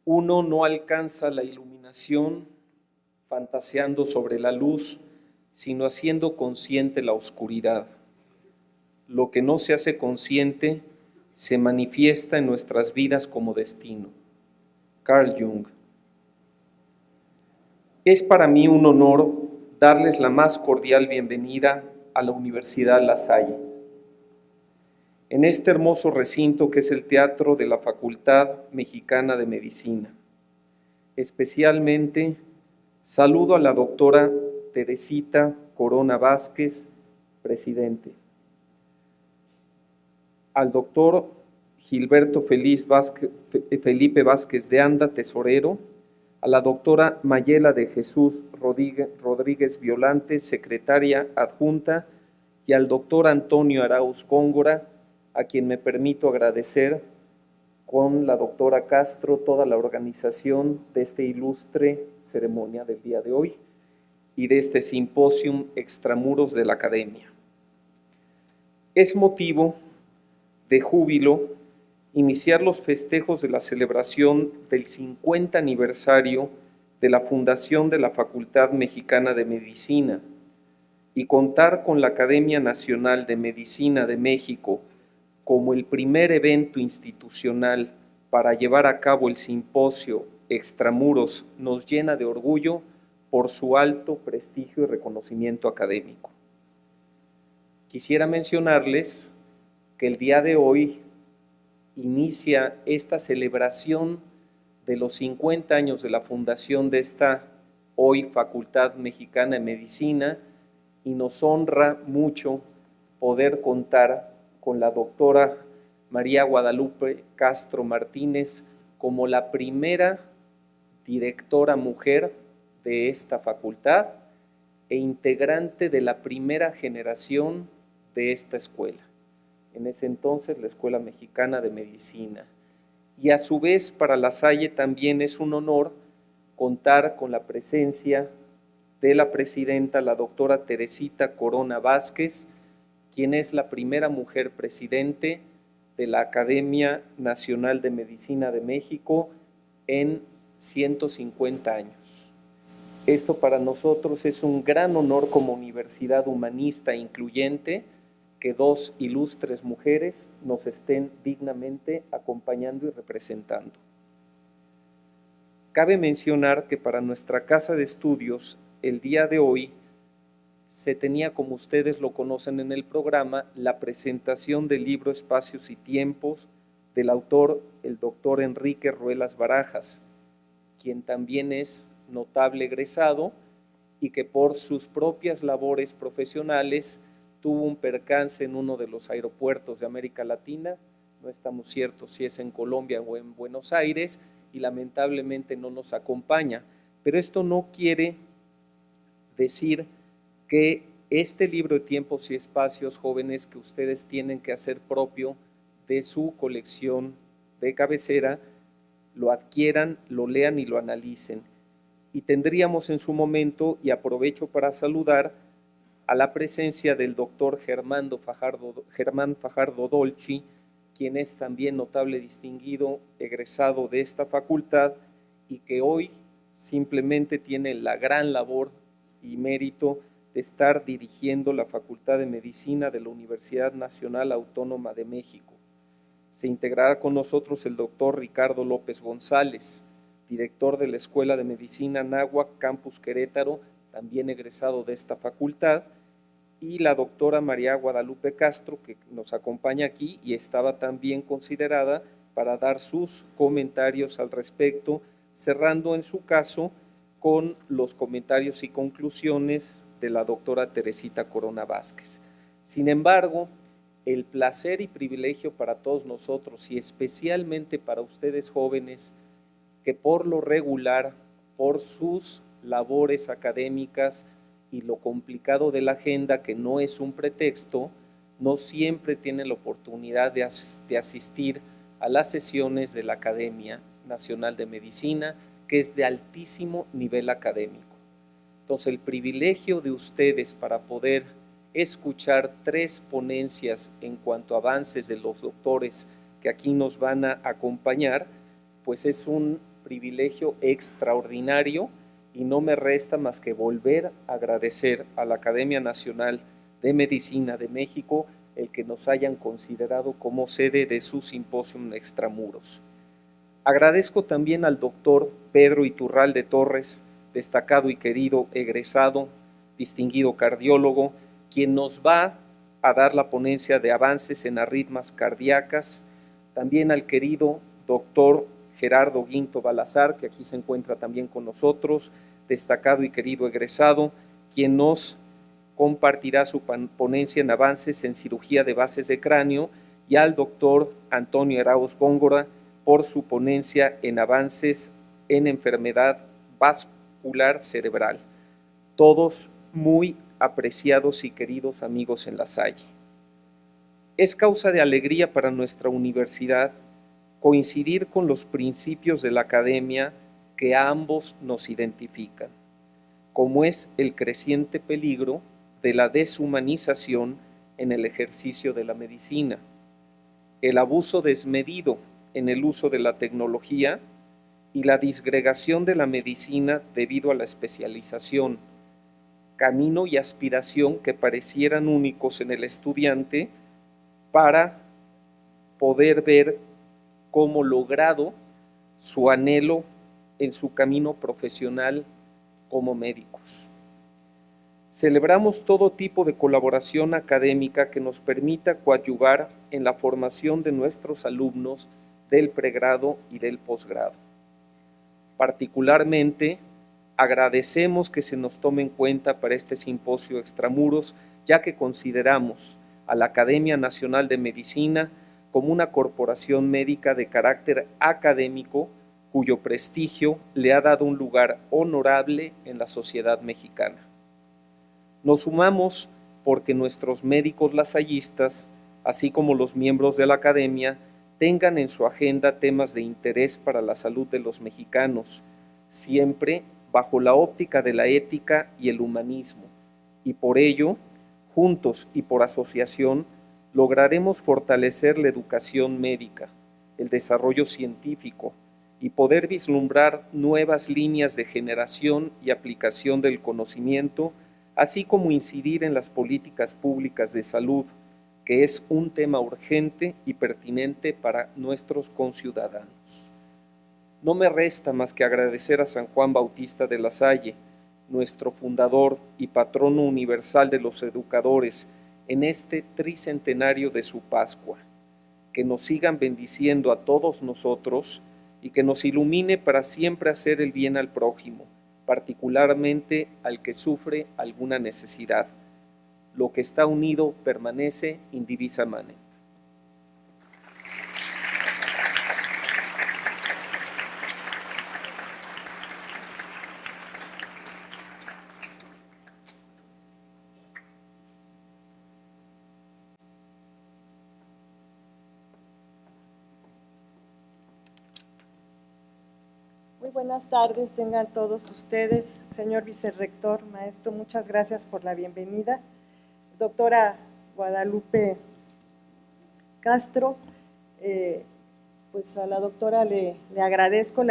Uno no alcanza la iluminación fantaseando sobre la luz, sino haciendo consciente la oscuridad. Lo que no se hace consciente se manifiesta en nuestras vidas como destino. Carl Jung. Es para mí un honor darles la más cordial bienvenida a la Universidad La Salle. En este hermoso recinto que es el Teatro de la Facultad Mexicana de Medicina. Especialmente saludo a la doctora Teresita Corona Vázquez, presidente. Al doctor Gilberto Felipe Vázquez de Anda, tesorero, a la doctora Mayela de Jesús Rodríguez Violante, secretaria adjunta, y al doctor Antonio Arauz Góngora, a quien me permito agradecer con la doctora Castro toda la organización de esta ilustre ceremonia del día de hoy y de este simposium extramuros de la academia. Es motivo de júbilo iniciar los festejos de la celebración del 50 aniversario de la fundación de la Facultad Mexicana de Medicina y contar con la Academia Nacional de Medicina de México como el primer evento institucional para llevar a cabo el simposio Extramuros nos llena de orgullo por su alto prestigio y reconocimiento académico. Quisiera mencionarles que el día de hoy inicia esta celebración de los 50 años de la fundación de esta hoy Facultad Mexicana de Medicina y nos honra mucho poder contar con la doctora María Guadalupe Castro Martínez como la primera directora mujer de esta facultad e integrante de la primera generación de esta escuela. En ese entonces la Escuela Mexicana de Medicina. Y a su vez para La Salle también es un honor contar con la presencia de la presidenta, la doctora Teresita Corona Vázquez, quien es la primera mujer presidente de la Academia Nacional de Medicina de México en 150 años. Esto para nosotros es un gran honor como universidad humanista e incluyente, que dos ilustres mujeres nos estén dignamente acompañando y representando. Cabe mencionar que para nuestra casa de estudios, el día de hoy, se tenía, como ustedes lo conocen en el programa, la presentación del libro Espacios y Tiempos del autor, el doctor Enrique Ruelas Barajas, quien también es notable egresado y que por sus propias labores profesionales tuvo un percance en uno de los aeropuertos de América Latina, no estamos ciertos si es en Colombia o en Buenos Aires, y lamentablemente no nos acompaña. Pero esto no quiere decir que este libro de Tiempos y Espacios, jóvenes, que ustedes tienen que hacer propio de su colección de cabecera, lo adquieran, lo lean y lo analicen. Y tendríamos en su momento, y aprovecho para saludar, a la presencia del doctor Germán Fajardo Dolci, quien es también notable distinguido, egresado de esta facultad y que hoy simplemente tiene la gran labor y mérito de estar dirigiendo la Facultad de Medicina de la Universidad Nacional Autónoma de México. Se integrará con nosotros el doctor Ricardo López González, director de la Escuela de Medicina Anáhuac, Campus Querétaro, también egresado de esta facultad, y la doctora María Guadalupe Castro, que nos acompaña aquí y estaba también considerada para dar sus comentarios al respecto, cerrando en su caso con los comentarios y conclusiones de la doctora Teresita Corona Vázquez. Sin embargo, el placer y privilegio para todos nosotros y especialmente para ustedes jóvenes, que por lo regular, por sus labores académicas y lo complicado de la agenda, que no es un pretexto, no siempre tienen la oportunidad de asistir a las sesiones de la Academia Nacional de Medicina, que es de altísimo nivel académico. Entonces, el privilegio de ustedes para poder escuchar 3 ponencias en cuanto a avances de los doctores que aquí nos van a acompañar, pues es un privilegio extraordinario y no me resta más que volver a agradecer a la Academia Nacional de Medicina de México el que nos hayan considerado como sede de su simposium Extramuros. Agradezco también al doctor Pedro Iturralde Torres, destacado y querido egresado, distinguido cardiólogo, quien nos va a dar la ponencia de avances en arritmias cardíacas. También al querido doctor Gerardo Guinto Balazar, que aquí se encuentra también con nosotros, destacado y querido egresado, quien nos compartirá su ponencia en avances en cirugía de bases de cráneo, y al doctor Antonio Arauz Góngora por su ponencia en avances en enfermedad vascular cerebral. Todos muy apreciados y queridos amigos en La Salle. Es causa de alegría para nuestra universidad coincidir con los principios de la academia que a ambos nos identifican, como es el creciente peligro de la deshumanización en el ejercicio de la medicina, el abuso desmedido en el uso de la tecnología y la disgregación de la medicina debido a la especialización, camino y aspiración que parecieran únicos en el estudiante para poder ver cómo logrado su anhelo en su camino profesional como médicos. Celebramos todo tipo de colaboración académica que nos permita coadyuvar en la formación de nuestros alumnos del pregrado y del posgrado. Particularmente, agradecemos que se nos tome en cuenta para este simposio Extramuros, ya que consideramos a la Academia Nacional de Medicina como una corporación médica de carácter académico cuyo prestigio le ha dado un lugar honorable en la sociedad mexicana. Nos sumamos porque nuestros médicos lasallistas, así como los miembros de la academia, tengan en su agenda temas de interés para la salud de los mexicanos, siempre bajo la óptica de la ética y el humanismo, y por ello, juntos y por asociación, lograremos fortalecer la educación médica, el desarrollo científico y poder vislumbrar nuevas líneas de generación y aplicación del conocimiento, así como incidir en las políticas públicas de salud, que es un tema urgente y pertinente para nuestros conciudadanos. No me resta más que agradecer a San Juan Bautista de La Salle, nuestro fundador y patrono universal de los educadores, en este tricentenario de su Pascua, que nos sigan bendiciendo a todos nosotros y que nos ilumine para siempre hacer el bien al prójimo, particularmente al que sufre alguna necesidad. Lo que está unido permanece indivisamente. Muy buenas tardes, tengan todos ustedes. Señor vicerrector, maestro, muchas gracias por la bienvenida. Doctora Guadalupe Castro, pues a la doctora le agradezco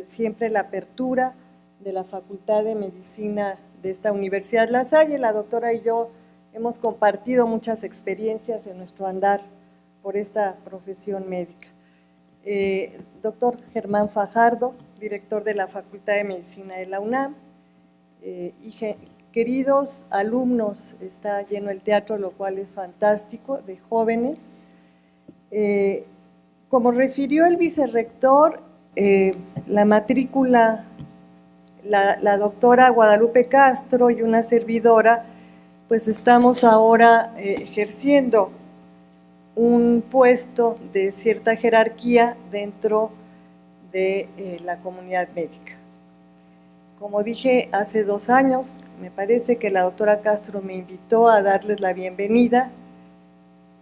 siempre la apertura de la Facultad de Medicina de esta Universidad La Salle. La doctora y yo hemos compartido muchas experiencias en nuestro andar por esta profesión médica. Doctor Germán Fajardo, director de la Facultad de Medicina de la UNAM, queridos alumnos, está lleno el teatro, lo cual es fantástico, de jóvenes. Como refirió el vicerrector, la matrícula, la doctora Guadalupe Castro y una servidora, pues estamos ahora ejerciendo un puesto de cierta jerarquía dentro de la comunidad médica. Como dije, hace 2 años, me parece que la doctora Castro me invitó a darles la bienvenida,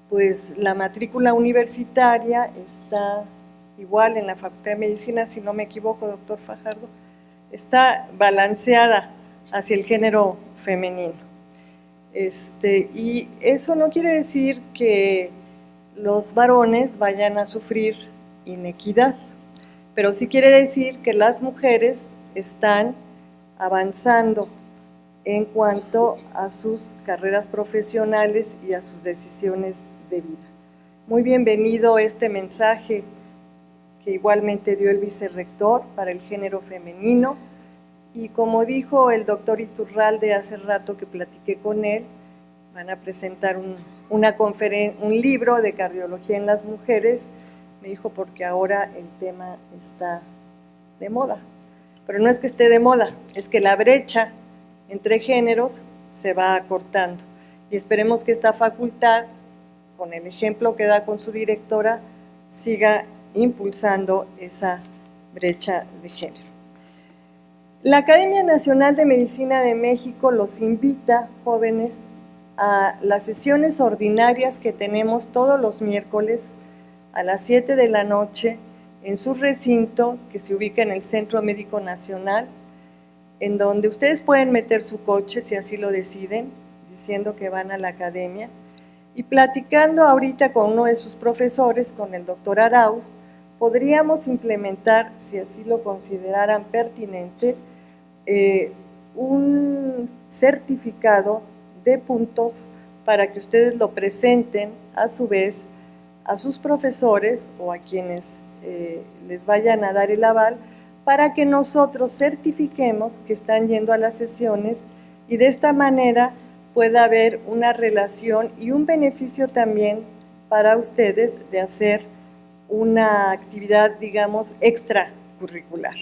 pues la matrícula universitaria está igual en la Facultad de Medicina, si no me equivoco, doctor Fajardo, está balanceada hacia el género femenino. Y eso no quiere decir que los varones vayan a sufrir inequidad, pero sí quiere decir que las mujeres están avanzando en cuanto a sus carreras profesionales y a sus decisiones de vida. Muy bienvenido este mensaje que igualmente dio el vicerrector para el género femenino, y como dijo el doctor Iturralde hace rato que platiqué con él, van a presentar un libro de cardiología en las mujeres, me dijo, porque ahora el tema está de moda. Pero no es que esté de moda, es que la brecha entre géneros se va acortando. Y esperemos que esta facultad, con el ejemplo que da con su directora, siga impulsando esa brecha de género. La Academia Nacional de Medicina de México los invita, jóvenes, a las sesiones ordinarias que tenemos todos los miércoles a las 7 de la noche en su recinto que se ubica en el Centro Médico Nacional, en donde ustedes pueden meter su coche si así lo deciden, diciendo que van a la academia, y platicando ahorita con uno de sus profesores, con el doctor Arauz, podríamos implementar, si así lo consideraran pertinente, un certificado de puntos para que ustedes lo presenten a su vez a sus profesores o a quienes les vayan a dar el aval, para que nosotros certifiquemos que están yendo a las sesiones y de esta manera pueda haber una relación y un beneficio también para ustedes de hacer una actividad, digamos, extracurricular.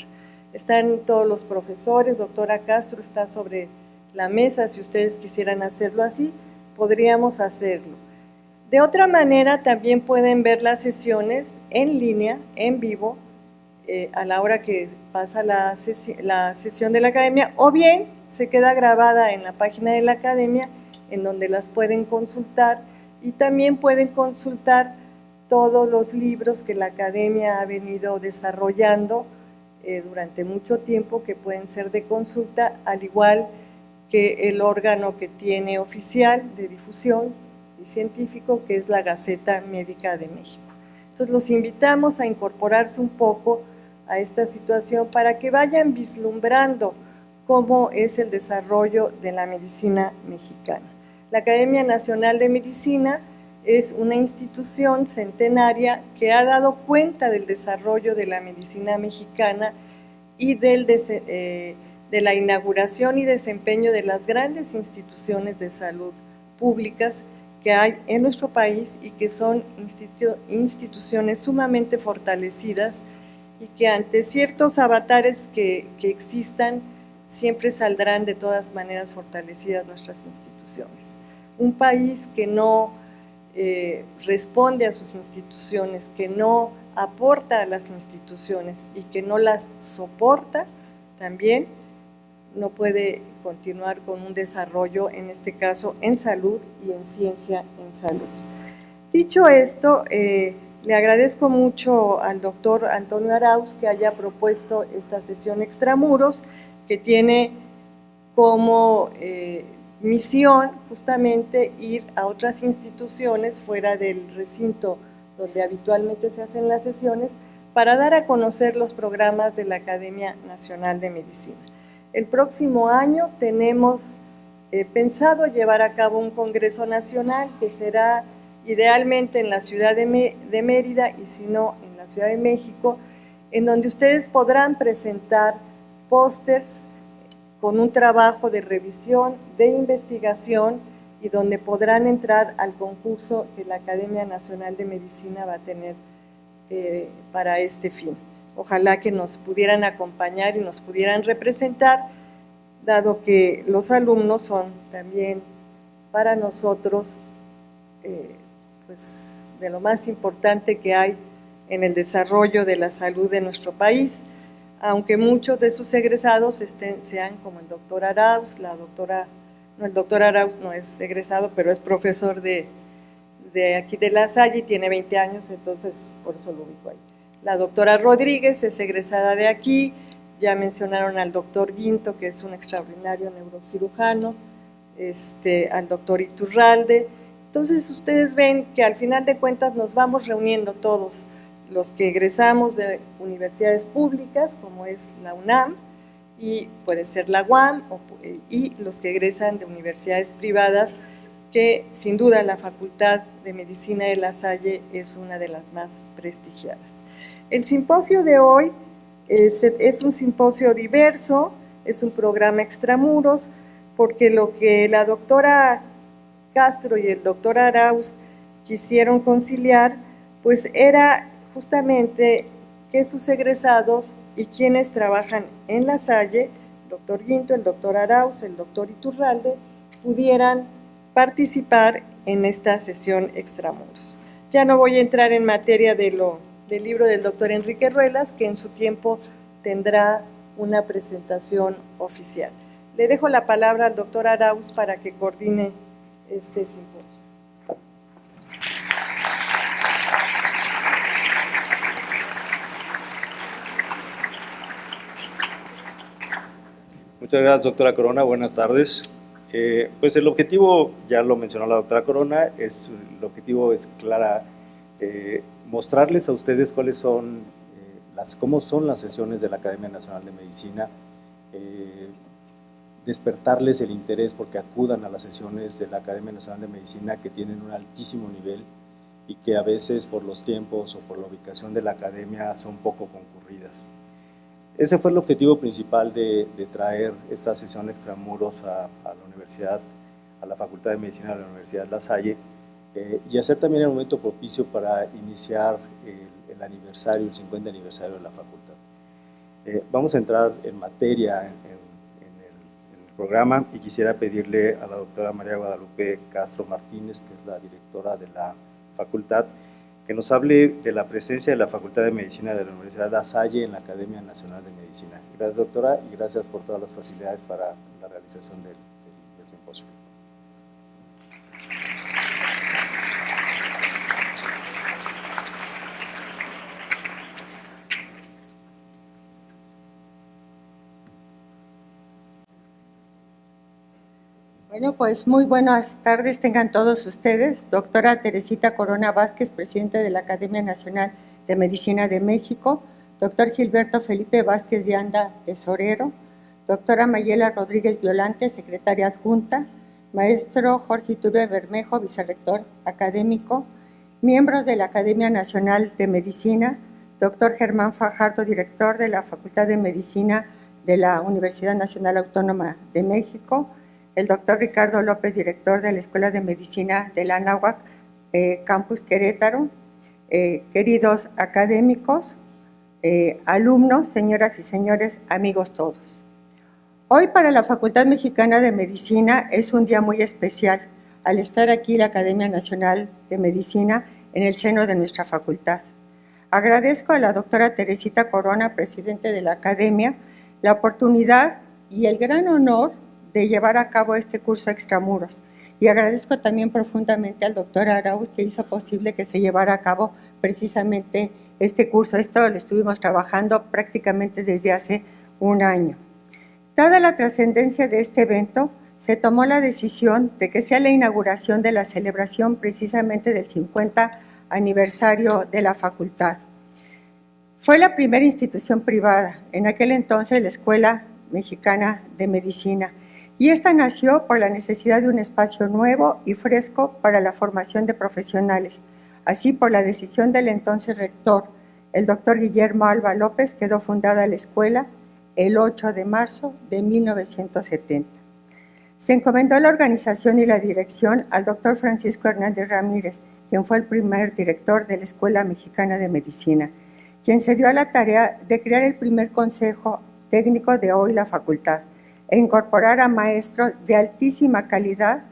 Están todos los profesores, doctora Castro está sobre la mesa, si ustedes quisieran hacerlo así, podríamos hacerlo. De otra manera, también pueden ver las sesiones en línea, en vivo, a la hora que pasa la sesión de la academia, o bien se queda grabada en la página de la academia, en donde las pueden consultar, y también pueden consultar todos los libros que la academia ha venido desarrollando durante mucho tiempo, que pueden ser de consulta, al igual que el órgano que tiene oficial de difusión y científico, que es la Gaceta Médica de México. Entonces los invitamos a incorporarse un poco a esta situación para que vayan vislumbrando cómo es el desarrollo de la medicina mexicana. La Academia Nacional de Medicina es una institución centenaria que ha dado cuenta del desarrollo de la medicina mexicana y de la inauguración y desempeño de las grandes instituciones de salud públicas que hay en nuestro país y que son instituciones sumamente fortalecidas y que ante ciertos avatares que existan, siempre saldrán de todas maneras fortalecidas nuestras instituciones. Un país que no responde a sus instituciones, que no aporta a las instituciones y que no las soporta, también no puede continuar con un desarrollo, en este caso en salud y en ciencia en salud. Dicho esto, le agradezco mucho al doctor Antonio Arauz que haya propuesto esta sesión extramuros, que tiene como misión justamente ir a otras instituciones fuera del recinto donde habitualmente se hacen las sesiones, para dar a conocer los programas de la Academia Nacional de Medicina. El próximo año tenemos pensado llevar a cabo un Congreso Nacional que será idealmente en la ciudad de Mérida y si no en la Ciudad de México, en donde ustedes podrán presentar pósters con un trabajo de revisión, de investigación y donde podrán entrar al concurso que la Academia Nacional de Medicina va a tener para este fin. Ojalá que nos pudieran acompañar y nos pudieran representar, dado que los alumnos son también para nosotros pues de lo más importante que hay en el desarrollo de la salud de nuestro país, aunque muchos de sus egresados sean como el doctor Arauz, el doctor Arauz no es egresado, pero es profesor de aquí de La Salle y tiene 20 años, entonces por eso lo ubico ahí. La doctora Rodríguez es egresada de aquí, ya mencionaron al doctor Guinto, que es un extraordinario neurocirujano, al doctor Iturralde. Entonces ustedes ven que al final de cuentas nos vamos reuniendo todos los que egresamos de universidades públicas, como es la UNAM, y puede ser la UAM, y los que egresan de universidades privadas, que sin duda la Facultad de Medicina de La Salle es una de las más prestigiadas. El simposio de hoy es un simposio diverso, es un programa extramuros, porque lo que la doctora Castro y el doctor Arauz quisieron conciliar, pues era justamente que sus egresados y quienes trabajan en La Salle, el doctor Guinto, el doctor Arauz, el doctor Iturralde, pudieran participar en esta sesión extramuros. Ya no voy a entrar en materia del libro del doctor Enrique Ruelas, que en su tiempo tendrá una presentación oficial. Le dejo la palabra al doctor Arauz para que coordine este simposio. Muchas gracias, doctora Corona. Buenas tardes. Pues el objetivo, ya lo mencionó la doctora Corona, el objetivo es mostrarles a ustedes cuáles son cómo son las sesiones de la Academia Nacional de Medicina, despertarles el interés porque acudan a las sesiones de la Academia Nacional de Medicina, que tienen un altísimo nivel y que a veces por los tiempos o por la ubicación de la academia son poco concurridas. Ese fue el objetivo principal de traer esta sesión extramuros a la universidad, a la Facultad de Medicina de la Universidad La Salle, y hacer también el momento propicio para iniciar el aniversario, el 50 aniversario de la facultad. Vamos a entrar en materia en el programa, y quisiera pedirle a la doctora María Guadalupe Castro Martínez, que es la directora de la facultad, que nos hable de la presencia de la Facultad de Medicina de la Universidad La Salle en la Academia Nacional de Medicina. Gracias, doctora, y gracias por todas las facilidades para la realización del simposio. Bueno, pues muy buenas tardes tengan todos ustedes. Doctora Teresita Corona Vázquez, presidente de la Academia Nacional de Medicina de México. Doctor Gilberto Felipe Vázquez de Anda, tesorero. Doctora Mayela Rodríguez Violante, secretaria adjunta. Maestro Jorge Iturbe Bermejo, vicerrector académico. Miembros de la Academia Nacional de Medicina. Doctor Germán Fajardo, director de la Facultad de Medicina de la Universidad Nacional Autónoma de México. El doctor Ricardo López, director de la Escuela de Medicina de la Anáhuac, Campus Querétaro, queridos académicos, alumnos, señoras y señores, amigos todos. Hoy para la Facultad Mexicana de Medicina es un día muy especial al estar aquí la Academia Nacional de Medicina en el seno de nuestra facultad. Agradezco a la doctora Teresita Corona, presidente de la Academia, la oportunidad y el gran honor de llevar a cabo este curso extramuros, y agradezco también profundamente al doctor Arauz, que hizo posible que se llevara a cabo precisamente este curso. Esto lo estuvimos trabajando prácticamente desde hace un año. Dada la trascendencia de este evento, se tomó la decisión de que sea la inauguración de la celebración precisamente del 50 aniversario de la facultad. Fue la primera institución privada, en aquel entonces la Escuela Mexicana de Medicina, y esta nació por la necesidad de un espacio nuevo y fresco para la formación de profesionales. Así, por la decisión del entonces rector, el doctor Guillermo Alba López, quedó fundada la escuela el 8 de marzo de 1970. Se encomendó la organización y la dirección al doctor Francisco Hernández Ramírez, quien fue el primer director de la Escuela Mexicana de Medicina, quien se dio a la tarea de crear el primer consejo técnico de hoy la facultad, e incorporar a maestros de altísima calidad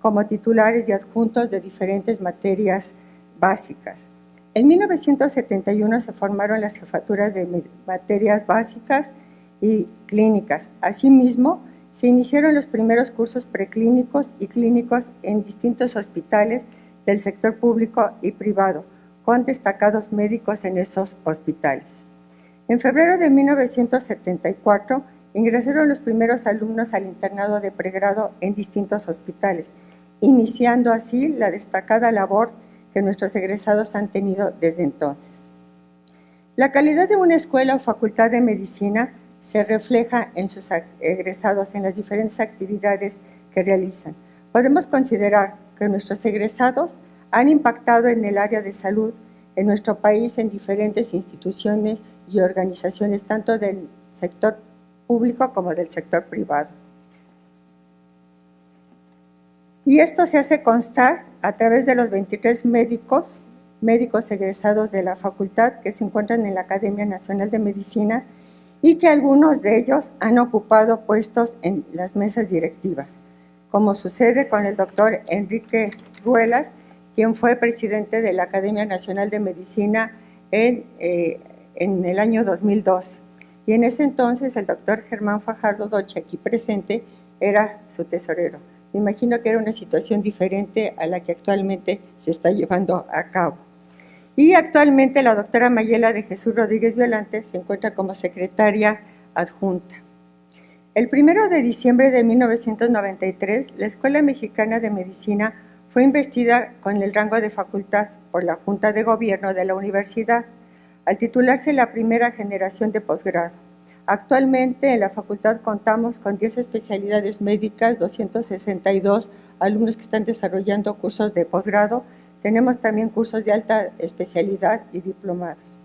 como titulares y adjuntos de diferentes materias básicas. En 1971 se formaron las jefaturas de materias básicas y clínicas. Asimismo, se iniciaron los primeros cursos preclínicos y clínicos en distintos hospitales del sector público y privado, con destacados médicos en esos hospitales. En febrero de 1974, ingresaron los primeros alumnos al internado de pregrado en distintos hospitales, iniciando así la destacada labor que nuestros egresados han tenido desde entonces. La calidad de una escuela o facultad de medicina se refleja en sus egresados, en las diferentes actividades que realizan. Podemos considerar que nuestros egresados han impactado en el área de salud en nuestro país en diferentes instituciones y organizaciones, tanto del sector público como del sector privado. Y esto se hace constar a través de los 23 médicos egresados de la facultad que se encuentran en la Academia Nacional de Medicina y que algunos de ellos han ocupado puestos en las mesas directivas, como sucede con el doctor Enrique Ruelas, quien fue presidente de la Academia Nacional de Medicina en el año 2002. Y en ese entonces el doctor Germán Fajardo Dolce, aquí presente, era su tesorero. Me imagino que era una situación diferente a la que actualmente se está llevando a cabo. Y actualmente la doctora Mayela de Jesús Rodríguez Violante se encuentra como secretaria adjunta. El 1 de diciembre de 1993, la Escuela Mexicana de Medicina fue investida con el rango de facultad por la Junta de Gobierno de la universidad, al titularse la primera generación de posgrado. Actualmente en la facultad contamos con 10 especialidades médicas, 262 alumnos que están desarrollando cursos de posgrado. Tenemos también cursos de alta especialidad y diplomados.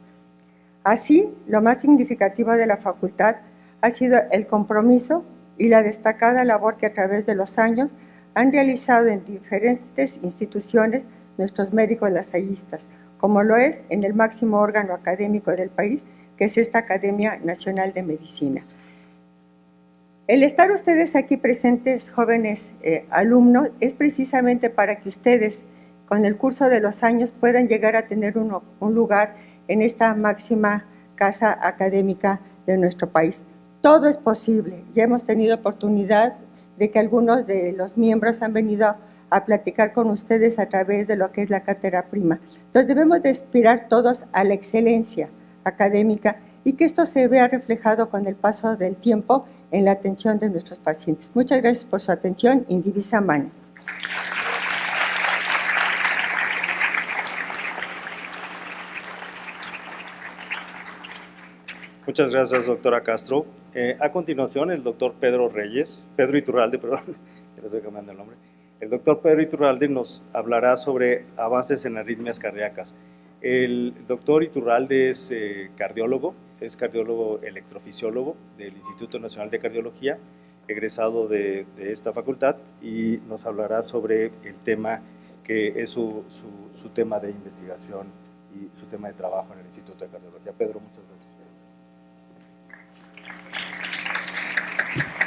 Así, lo más significativo de la facultad ha sido el compromiso y la destacada labor que a través de los años han realizado en diferentes instituciones nuestros médicos lasallistas, como lo es en el máximo órgano académico del país, que es esta Academia Nacional de Medicina. El estar ustedes aquí presentes, jóvenes alumnos, es precisamente para que ustedes, con el curso de los años, puedan llegar a tener un lugar en esta máxima casa académica de nuestro país. Todo es posible. Ya hemos tenido oportunidad de que algunos de los miembros han venido a platicar con ustedes a través de lo que es la cátedra prima. Entonces debemos de aspirar todos a la excelencia académica y que esto se vea reflejado con el paso del tiempo en la atención de nuestros pacientes. Muchas gracias por su atención. Indivisa Mani. Muchas gracias, doctora Castro. A continuación, el doctor Pedro Iturralde, perdón, ya le estoy cambiando el nombre. El doctor Pedro Iturralde nos hablará sobre avances en arritmias cardíacas. El doctor Iturralde es cardiólogo electrofisiólogo del Instituto Nacional de Cardiología, egresado de esta facultad, y nos hablará sobre el tema que es su tema de investigación y su tema de trabajo en el Instituto de Cardiología. Pedro, muchas gracias.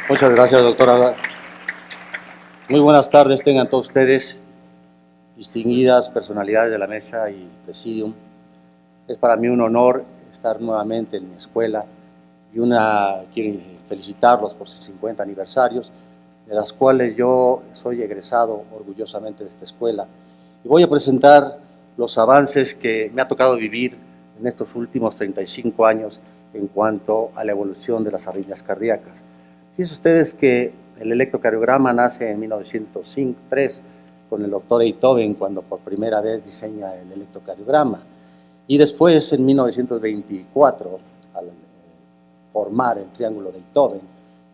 Muchas gracias, doctora. Muy buenas tardes tengan todos ustedes, distinguidas personalidades de la mesa y presidium. Es para mí un honor estar nuevamente en mi escuela y quiero felicitarlos por sus 50 aniversarios, de las cuales yo soy egresado orgullosamente de esta escuela. Y voy a presentar los avances que me ha tocado vivir en estos últimos 35 años en cuanto a la evolución de las arritmias cardíacas. Fíjense ustedes que el electrocardiograma nace en 1903 con el doctor Einthoven, cuando por primera vez diseña el electrocardiograma. Y después, en 1924, al formar el triángulo de Einthoven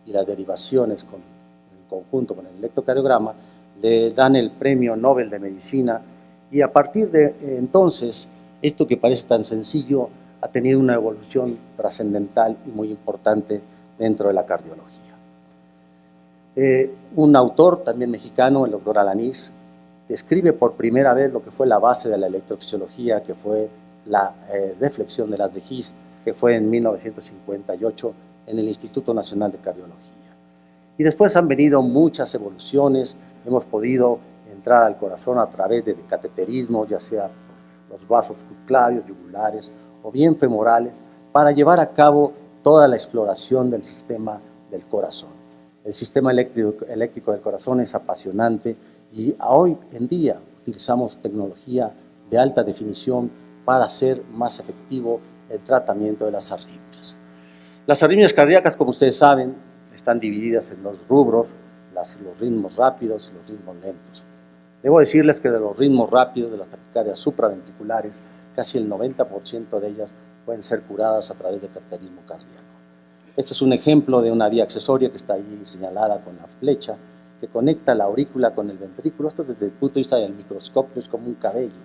y las derivaciones en conjunto con el electrocardiograma, le dan el Premio Nobel de Medicina. Y a partir de entonces, esto que parece tan sencillo ha tenido una evolución trascendental y muy importante dentro de la cardiología. Un autor también mexicano, el doctor Alanís, describe por primera vez lo que fue la base de la electrofisiología, que fue la deflexión de las de His, que fue en 1958 en el Instituto Nacional de Cardiología. Y después han venido muchas evoluciones, hemos podido entrar al corazón a través de cateterismo, ya sea los vasos subclavios, yugulares o bien femorales, para llevar a cabo toda la exploración del sistema del corazón. El sistema eléctrico del corazón es apasionante y hoy en día utilizamos tecnología de alta definición para hacer más efectivo el tratamiento de las arritmias. Las arritmias cardíacas, como ustedes saben, están divididas en dos rubros, los ritmos rápidos y los ritmos lentos. Debo decirles que de los ritmos rápidos, de las taquicardias supraventriculares, casi el 90% de ellas pueden ser curadas a través de cateterismo cardíaco. Este es un ejemplo de una vía accesoria que está ahí señalada con la flecha, que conecta la aurícula con el ventrículo. Esto desde el punto de vista del microscopio es como un cabello.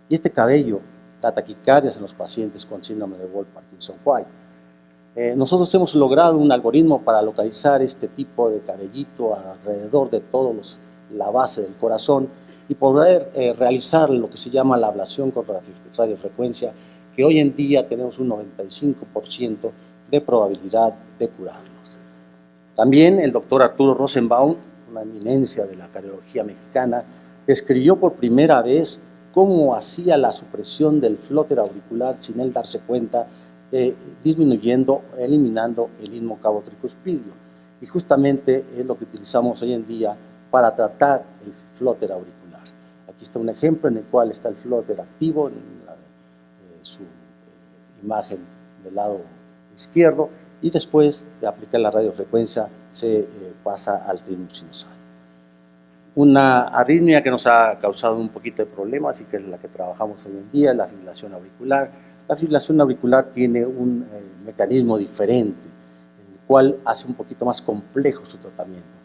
Y este cabello da taquicardias en los pacientes con síndrome de Wolff-Parkinson-White. Nosotros hemos logrado un algoritmo para localizar este tipo de cabellito alrededor de toda la base del corazón y poder realizar lo que se llama la ablación con radiofrecuencia, que hoy en día tenemos un 95% de probabilidad de curarlos. También el doctor Arturo Rosenbaum, una eminencia de la cardiología mexicana, describió por primera vez cómo hacía la supresión del flóter auricular sin él darse cuenta, disminuyendo, eliminando el istmo cabo-tricuspidio. Y justamente es lo que utilizamos hoy en día para tratar el flóter auricular. Aquí está un ejemplo en el cual está el flóter activo, en su imagen del lado izquierdo, y después de aplicar la radiofrecuencia se pasa al ritmo sinusal. Una arritmia que nos ha causado un poquito de problemas y que es la que trabajamos hoy en día es la fibrilación auricular. La fibrilación auricular tiene un mecanismo diferente, en el cual hace un poquito más complejo su tratamiento.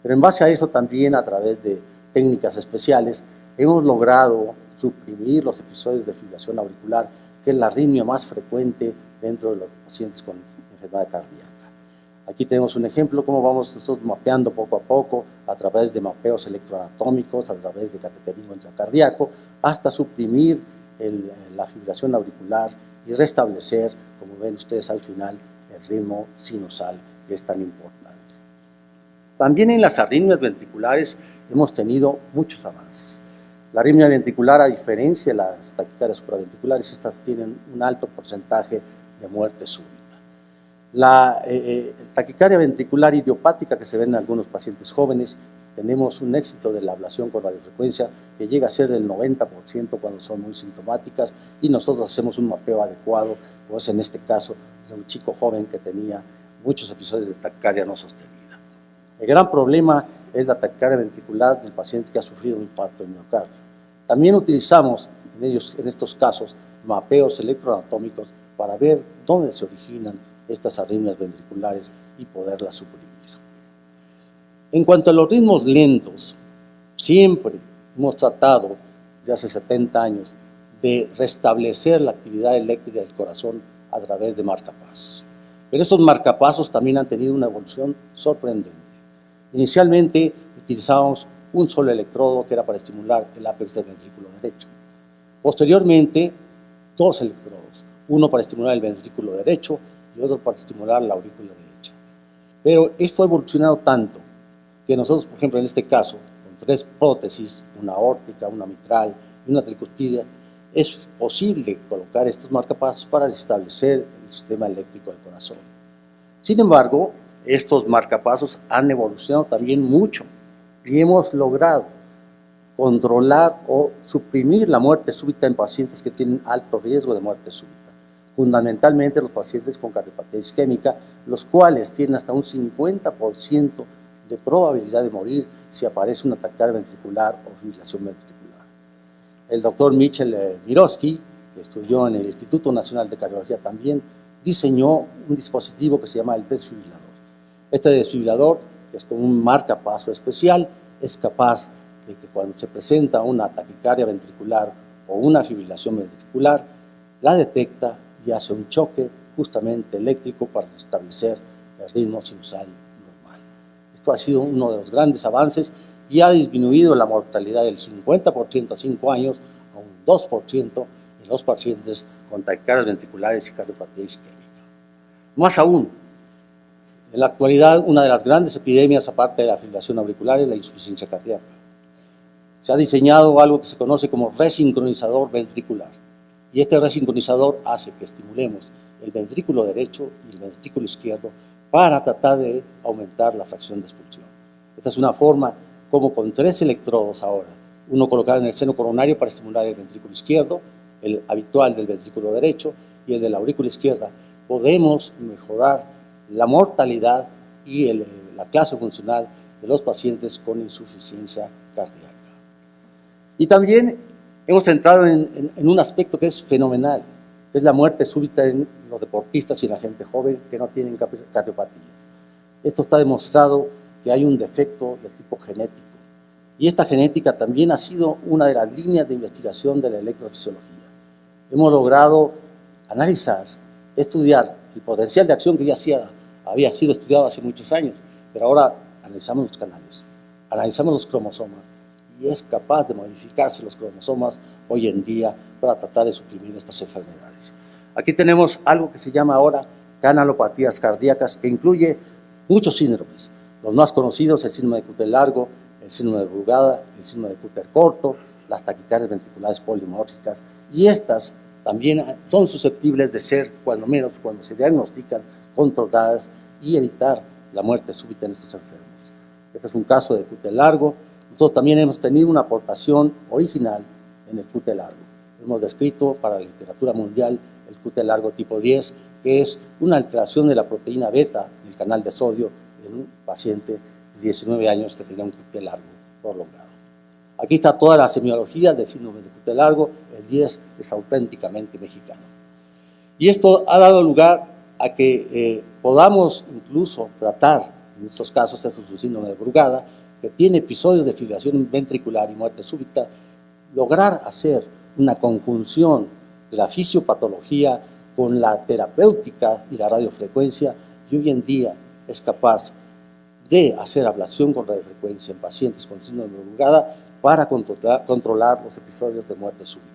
Pero en base a eso también, a través de técnicas especiales, hemos logrado suprimir los episodios de fibrilación auricular, que es la arritmia más frecuente dentro de los pacientes con enfermedad cardíaca. Aquí tenemos un ejemplo, cómo vamos nosotros mapeando poco a poco, a través de mapeos electroanatómicos, a través de cateterismo intracardíaco, hasta suprimir la fibrilación auricular y restablecer, como ven ustedes al final, el ritmo sinusal, que es tan importante. También en las arritmias ventriculares hemos tenido muchos avances. La arritmia ventricular, a diferencia de las taquicardias supraventriculares, estas tienen un alto porcentaje de muerte súbita. La taquicardia ventricular idiopática que se ve en algunos pacientes jóvenes, tenemos un éxito de la ablación con radiofrecuencia que llega a ser del 90% cuando son muy sintomáticas, y nosotros hacemos un mapeo adecuado, pues en este caso de un chico joven que tenía muchos episodios de taquicardia no sostenida. El gran problema es la taquicardia ventricular del paciente que ha sufrido un infarto de miocardio. También utilizamos en estos casos mapeos electroanatómicos para ver dónde se originan estas arritmias ventriculares y poderlas suprimir. En cuanto a los ritmos lentos, siempre hemos tratado, desde hace 70 años, de restablecer la actividad eléctrica del corazón a través de marcapasos. Pero estos marcapasos también han tenido una evolución sorprendente. Inicialmente utilizábamos un solo electrodo que era para estimular el ápex del ventrículo derecho. Posteriormente, dos electrodos, uno para estimular el ventrículo derecho y otro para estimular la aurícula derecha. Pero esto ha evolucionado tanto que nosotros, por ejemplo, en este caso, con 3 prótesis, una aórtica, una mitral y una tricuspidia, es posible colocar estos marcapasos para restablecer el sistema eléctrico del corazón. Sin embargo, estos marcapasos han evolucionado también mucho y hemos logrado controlar o suprimir la muerte súbita en pacientes que tienen alto riesgo de muerte súbita. Fundamentalmente los pacientes con cardiopatía isquémica, los cuales tienen hasta un 50% de probabilidad de morir si aparece una taquicardia ventricular o fibrilación ventricular. El doctor Michel Miroski, que estudió en el Instituto Nacional de Cardiología también, diseñó un dispositivo que se llama el desfibrilador. Este desfibrilador, que es como un marcapaso especial, es capaz de que cuando se presenta una taquicardia ventricular o una fibrilación ventricular, la detecta y hace un choque justamente eléctrico para restablecer el ritmo sinusal normal. Esto ha sido uno de los grandes avances y ha disminuido la mortalidad del 50% a 5 años a un 2% en los pacientes con taquicardias ventriculares y cardiopatía isquémica. Más aún, en la actualidad una de las grandes epidemias, aparte de la fibrilación auricular, es la insuficiencia cardíaca. Se ha diseñado algo que se conoce como resincronizador ventricular. Y este resincronizador hace que estimulemos el ventrículo derecho y el ventrículo izquierdo para tratar de aumentar la fracción de expulsión. Esta es una forma como con 3 electrodos ahora, uno colocado en el seno coronario para estimular el ventrículo izquierdo, el habitual del ventrículo derecho y el de la aurícula izquierda, podemos mejorar la mortalidad y la clase funcional de los pacientes con insuficiencia cardíaca. Y también hemos entrado en un aspecto que es fenomenal, que es la muerte súbita en los deportistas y en la gente joven que no tienen cardiopatías. Esto está demostrado que hay un defecto de tipo genético. Y esta genética también ha sido una de las líneas de investigación de la electrofisiología. Hemos logrado analizar, estudiar el potencial de acción que ya había sido estudiado hace muchos años, pero ahora analizamos los canales, analizamos los cromosomas, y es capaz de modificarse los cromosomas hoy en día para tratar de suprimir estas enfermedades. Aquí tenemos algo que se llama ahora canalopatías cardíacas, que incluye muchos síndromes. Los más conocidos, el síndrome de Cúter largo, el síndrome de Brugada, el síndrome de Cúter corto, las taquicardias ventriculares polimórficas, y estas también son susceptibles de ser, cuando menos, cuando se diagnostican, controladas y evitar la muerte súbita en estos enfermos. Este es un caso de Cúter largo. Nosotros también hemos tenido una aportación original en el Cúter largo. Hemos descrito para la literatura mundial el Cúter largo tipo 10, que es una alteración de la proteína beta del canal de sodio en un paciente de 19 años que tenía un Cúter largo prolongado. Aquí está toda la semiología del síndrome de Cúter largo. El 10 es auténticamente mexicano. Y esto ha dado lugar a que podamos incluso tratar, en estos casos, este es un síndrome de Brugada, que tiene episodios de fibrilación ventricular y muerte súbita, lograr hacer una conjunción de la fisiopatología con la terapéutica y la radiofrecuencia, y hoy en día es capaz de hacer ablación con radiofrecuencia en pacientes con síndrome de Brugada para controlar los episodios de muerte súbita.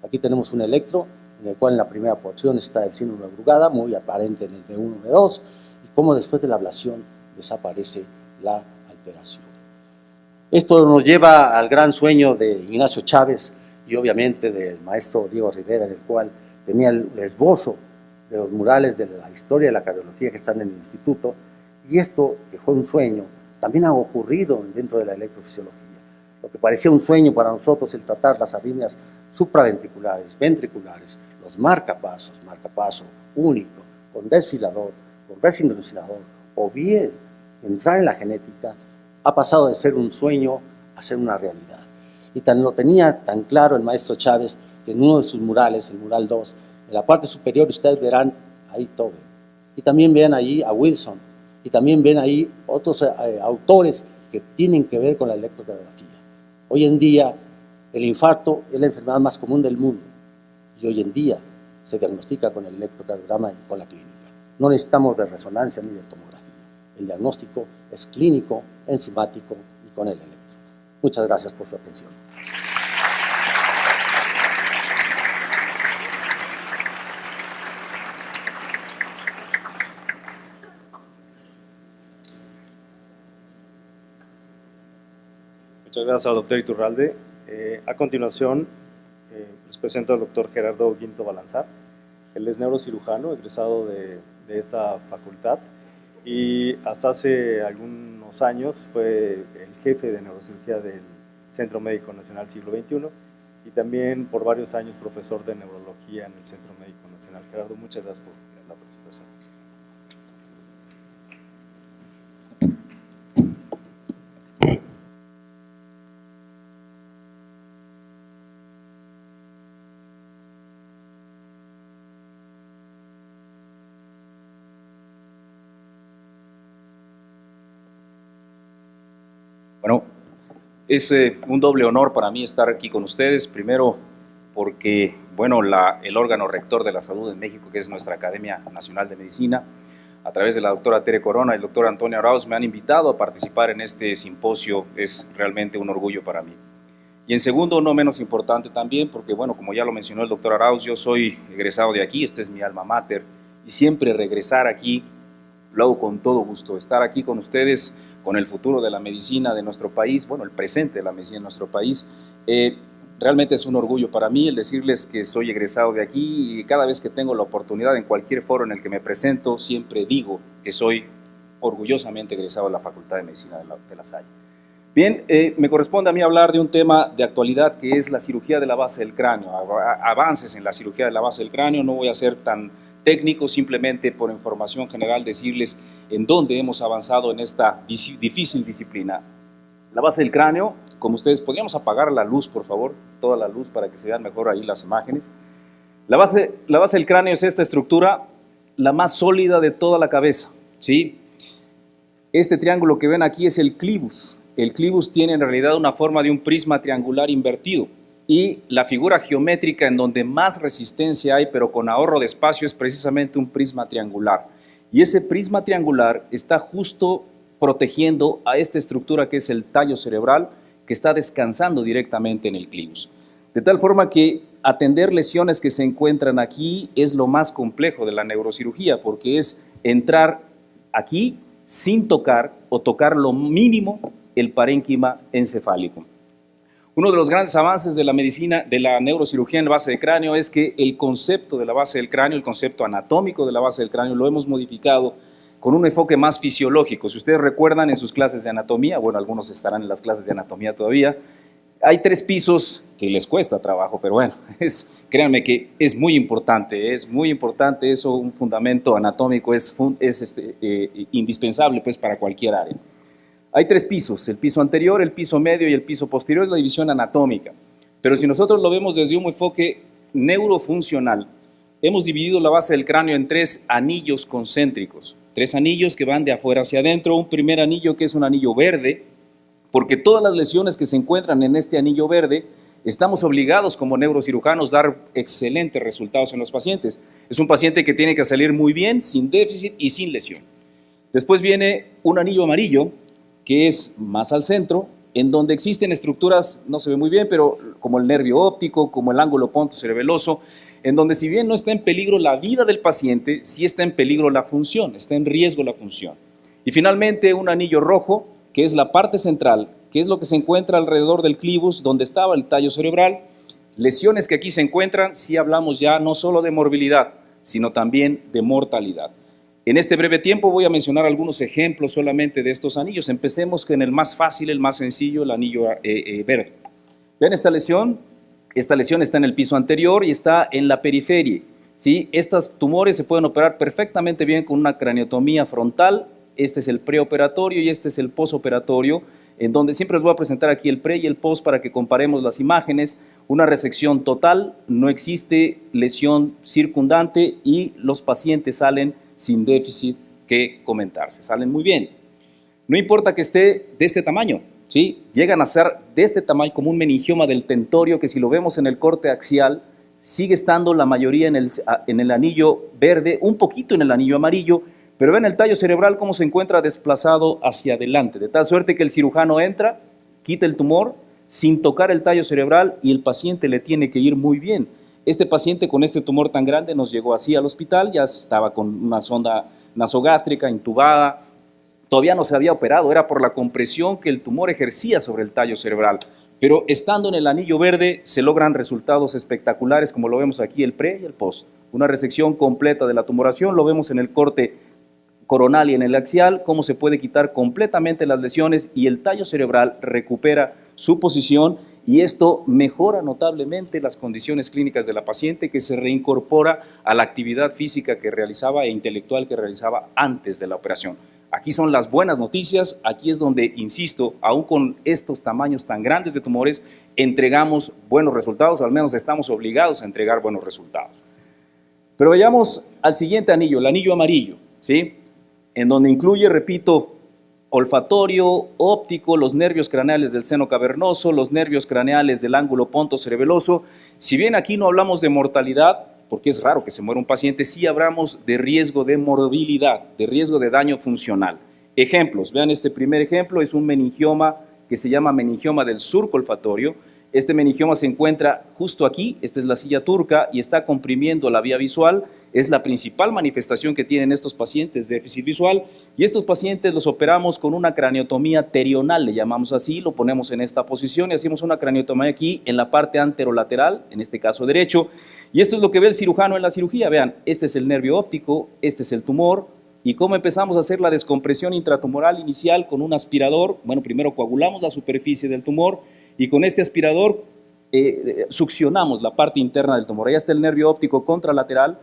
Aquí tenemos un electro en el cual en la primera porción está el síndrome de Brugada, muy aparente en el B1, B2, y cómo después de la ablación desaparece la alteración. Esto nos lleva al gran sueño de Ignacio Chávez y obviamente del maestro Diego Rivera, en el cual tenía el esbozo de los murales de la historia de la cardiología que están en el instituto, y esto, que fue un sueño, también ha ocurrido dentro de la electrofisiología. Lo que parecía un sueño para nosotros, el tratar las arritmias supraventriculares, ventriculares, los marcapaso único, con desfilador, con resincronizador, o bien entrar en la genética, ha pasado de ser un sueño a ser una realidad. Y lo tenía tan claro el maestro Chávez, que en uno de sus murales, el mural 2, en la parte superior ustedes verán ahí Tobin, y también ven ahí a Wilson, y también ven ahí otros autores que tienen que ver con la electrocardiografía. Hoy en día el infarto es la enfermedad más común del mundo, y hoy en día se diagnostica con el electrocardiograma y con la clínica. No necesitamos de resonancia ni de tomografía. El diagnóstico es clínico, enzimático y con el electro. Muchas gracias por su atención. Muchas gracias al doctor Iturralde. A continuación, les presento al doctor Gerardo Guinto Balanzar. Él es neurocirujano, egresado de esta facultad, y hasta hace algunos años fue el jefe de neurocirugía del Centro Médico Nacional Siglo XXI, y también por varios años profesor de neurología en el Centro Médico Nacional. Gerardo, muchas gracias por esta presentación. Bueno, es un doble honor para mí estar aquí con ustedes. Primero, porque, bueno, el órgano rector de la salud en México, que es nuestra Academia Nacional de Medicina, a través de la doctora Tere Corona y el doctor Antonio Arauz, me han invitado a participar en este simposio. Es realmente un orgullo para mí. Y en segundo, no menos importante también, porque, bueno, como ya lo mencionó el doctor Arauz, yo soy egresado de aquí, este es mi alma mater, y siempre regresar aquí lo hago con todo gusto. Estar aquí con ustedes, con el futuro de la medicina de nuestro país, bueno, el presente de la medicina de nuestro país, realmente es un orgullo para mí el decirles que soy egresado de aquí, y cada vez que tengo la oportunidad en cualquier foro en el que me presento, siempre digo que soy orgullosamente egresado de la Facultad de Medicina de La Salle. Bien, me corresponde a mí hablar de un tema de actualidad que es la cirugía de la base del cráneo, avances en la cirugía de la base del cráneo. No voy a ser tan técnico, simplemente por información general decirles en dónde hemos avanzado en esta difícil disciplina. La base del cráneo, como ustedes, podríamos apagar la luz, por favor, toda la luz para que se vean mejor ahí las imágenes. La base del cráneo es esta estructura, la más sólida de toda la cabeza, ¿sí? Este triángulo que ven aquí es el clivus. El clivus tiene en realidad una forma de un prisma triangular invertido y la figura geométrica en donde más resistencia hay, pero con ahorro de espacio, es precisamente un prisma triangular. Y ese prisma triangular está justo protegiendo a esta estructura que es el tallo cerebral, que está descansando directamente en el clivus. De tal forma que atender lesiones que se encuentran aquí es lo más complejo de la neurocirugía, porque es entrar aquí sin tocar o tocar lo mínimo el parénquima encefálico. Uno de los grandes avances de la medicina, de la neurocirugía en la base de cráneo, es que el concepto de la base del cráneo, el concepto anatómico de la base del cráneo, lo hemos modificado con un enfoque más fisiológico. Si ustedes recuerdan en sus clases de anatomía, bueno, algunos estarán en las clases de anatomía todavía, hay 3 pisos que les cuesta trabajo, pero bueno, créanme que es muy importante eso, un fundamento anatómico es indispensable pues para cualquier área. Hay 3 pisos, el piso anterior, el piso medio y el piso posterior, es la división anatómica, pero si nosotros lo vemos desde un enfoque neurofuncional, hemos dividido la base del cráneo en 3 anillos concéntricos, 3 anillos que van de afuera hacia adentro, un primer anillo que es un anillo verde, porque todas las lesiones que se encuentran en este anillo verde, estamos obligados como neurocirujanos a dar excelentes resultados en los pacientes. Es un paciente que tiene que salir muy bien, sin déficit y sin lesión. Después viene un anillo amarillo, que es más al centro, en donde existen estructuras, no se ve muy bien, pero como el nervio óptico, como el ángulo pontocerebeloso, en donde si bien no está en peligro la vida del paciente, sí está en peligro la función, está en riesgo la función. Y finalmente un anillo rojo, que es la parte central, que es lo que se encuentra alrededor del clivus, donde estaba el tallo cerebral. Lesiones que aquí se encuentran, sí hablamos ya no solo de morbilidad, sino también de mortalidad. En este breve tiempo voy a mencionar algunos ejemplos solamente de estos anillos. Empecemos con el más fácil, el más sencillo, el anillo verde. ¿Ven esta lesión? Esta lesión está en el piso anterior y está en la periferia, ¿sí? Estos tumores se pueden operar perfectamente bien con una craniotomía frontal. Este es el preoperatorio y este es el posoperatorio, en donde siempre les voy a presentar aquí el pre y el post para que comparemos las imágenes. Una resección total, no existe lesión circundante y los pacientes salen sin déficit que comentarse, salen muy bien. No importa que esté de este tamaño, ¿sí? Llegan a ser de este tamaño como un meningioma del tentorio, que si lo vemos en el corte axial, sigue estando la mayoría en el anillo verde, un poquito en el anillo amarillo, pero ven el tallo cerebral cómo se encuentra desplazado hacia adelante, de tal suerte que el cirujano entra, quita el tumor sin tocar el tallo cerebral y el paciente le tiene que ir muy bien. Este paciente con este tumor tan grande nos llegó así al hospital, ya estaba con una sonda nasogástrica intubada, todavía no se había operado, era por la compresión que el tumor ejercía sobre el tallo cerebral, pero estando en el anillo verde se logran resultados espectaculares, como lo vemos aquí, el pre y el post. Una resección completa de la tumoración, lo vemos en el corte coronal y en el axial, cómo se puede quitar completamente las lesiones y el tallo cerebral recupera su posición y esto mejora notablemente las condiciones clínicas de la paciente, que se reincorpora a la actividad física que realizaba e intelectual que realizaba antes de la operación. Aquí son las buenas noticias, aquí es donde, insisto, aún con estos tamaños tan grandes de tumores, entregamos buenos resultados, o al menos estamos obligados a entregar buenos resultados. Pero vayamos al siguiente anillo, el anillo amarillo, ¿sí? En donde incluye, repito, olfatorio, óptico, los nervios craneales del seno cavernoso, los nervios craneales del ángulo pontocerebeloso. Si bien aquí no hablamos de mortalidad, porque es raro que se muera un paciente, sí hablamos de riesgo de morbilidad, de riesgo de daño funcional. Ejemplos, vean este primer ejemplo, es un meningioma que se llama meningioma del surco olfatorio. Este meningioma se encuentra justo aquí, esta es la silla turca y está comprimiendo la vía visual, es la principal manifestación que tienen estos pacientes de déficit visual y estos pacientes los operamos con una craniotomía terional, le llamamos así, lo ponemos en esta posición y hacemos una craniotomía aquí en la parte anterolateral, en este caso derecho, y esto es lo que ve el cirujano en la cirugía, vean, este es el nervio óptico, este es el tumor, y cómo empezamos a hacer la descompresión intratumoral inicial con un aspirador. Bueno, primero coagulamos la superficie del tumor y con este aspirador succionamos la parte interna del tumor. Ahí está el nervio óptico contralateral,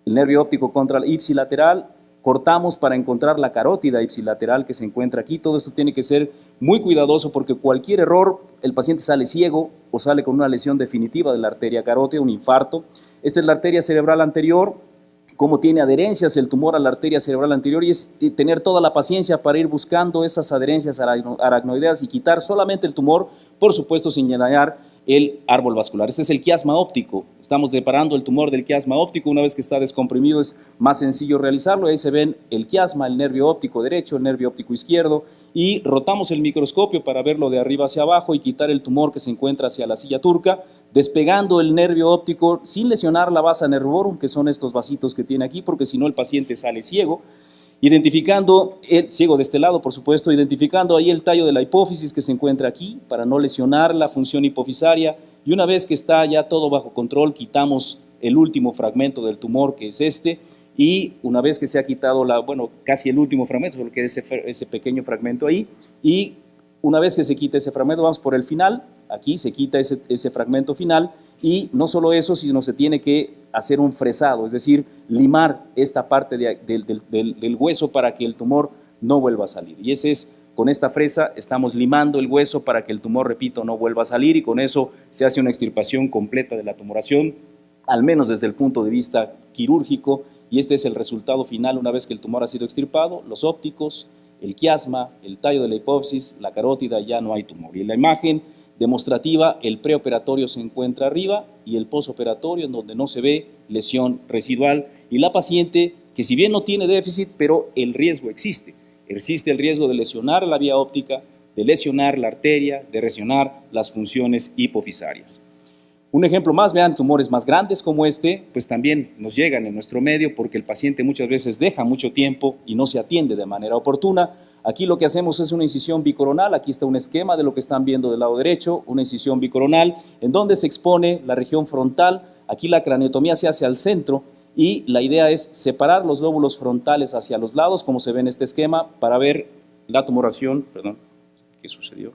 el nervio óptico contra ipsilateral, cortamos para encontrar la carótida ipsilateral que se encuentra aquí. Todo esto tiene que ser muy cuidadoso porque cualquier error, el paciente sale ciego o sale con una lesión definitiva de la arteria carótida, un infarto. Esta es la arteria cerebral anterior, cómo tiene adherencias el tumor a la arteria cerebral anterior, y es tener toda la paciencia para ir buscando esas adherencias aracnoideas y quitar solamente el tumor, por supuesto sin dañar el árbol vascular. Este es el quiasma óptico. Estamos separando el tumor del quiasma óptico. Una vez que está descomprimido es más sencillo realizarlo. Ahí se ven el quiasma, el nervio óptico derecho, el nervio óptico izquierdo, y rotamos el microscopio para verlo de arriba hacia abajo y quitar el tumor que se encuentra hacia la silla turca, despegando el nervio óptico sin lesionar la vasa nervorum, que son estos vasitos que tiene aquí, porque si no el paciente sale ciego. Identificando, ciego de este lado por supuesto, identificando ahí el tallo de la hipófisis que se encuentra aquí para no lesionar la función hipofisaria, y una vez que está ya todo bajo control, quitamos el último fragmento del tumor, que es este, y una vez que se ha quitado casi el último fragmento, solo queda ese pequeño fragmento ahí, y una vez que se quita ese fragmento, vamos por el final, aquí se quita ese fragmento final, y no solo eso, sino se tiene que hacer un fresado, es decir, limar esta parte del hueso para que el tumor no vuelva a salir. Y con esta fresa estamos limando el hueso para que el tumor, repito, no vuelva a salir, y con eso se hace una extirpación completa de la tumoración, al menos desde el punto de vista quirúrgico, y este es el resultado final una vez que el tumor ha sido extirpado: los ópticos, el quiasma, el tallo de la hipófisis, la carótida, ya no hay tumor. Y en la imagen demostrativa, el preoperatorio se encuentra arriba y el posoperatorio, en donde no se ve lesión residual, y la paciente, que si bien no tiene déficit, pero el riesgo existe. Existe el riesgo de lesionar la vía óptica, de lesionar la arteria, de lesionar las funciones hipofisarias. Un ejemplo más, vean, tumores más grandes como este, pues también nos llegan en nuestro medio porque el paciente muchas veces deja mucho tiempo y no se atiende de manera oportuna. Aquí lo que hacemos es una incisión bicoronal. Aquí está un esquema de lo que están viendo del lado derecho, una incisión bicoronal en donde se expone la región frontal. Aquí la craniotomía se hace al centro y la idea es separar los lóbulos frontales hacia los lados, como se ve en este esquema, para ver la tumoración. Perdón, ¿qué sucedió?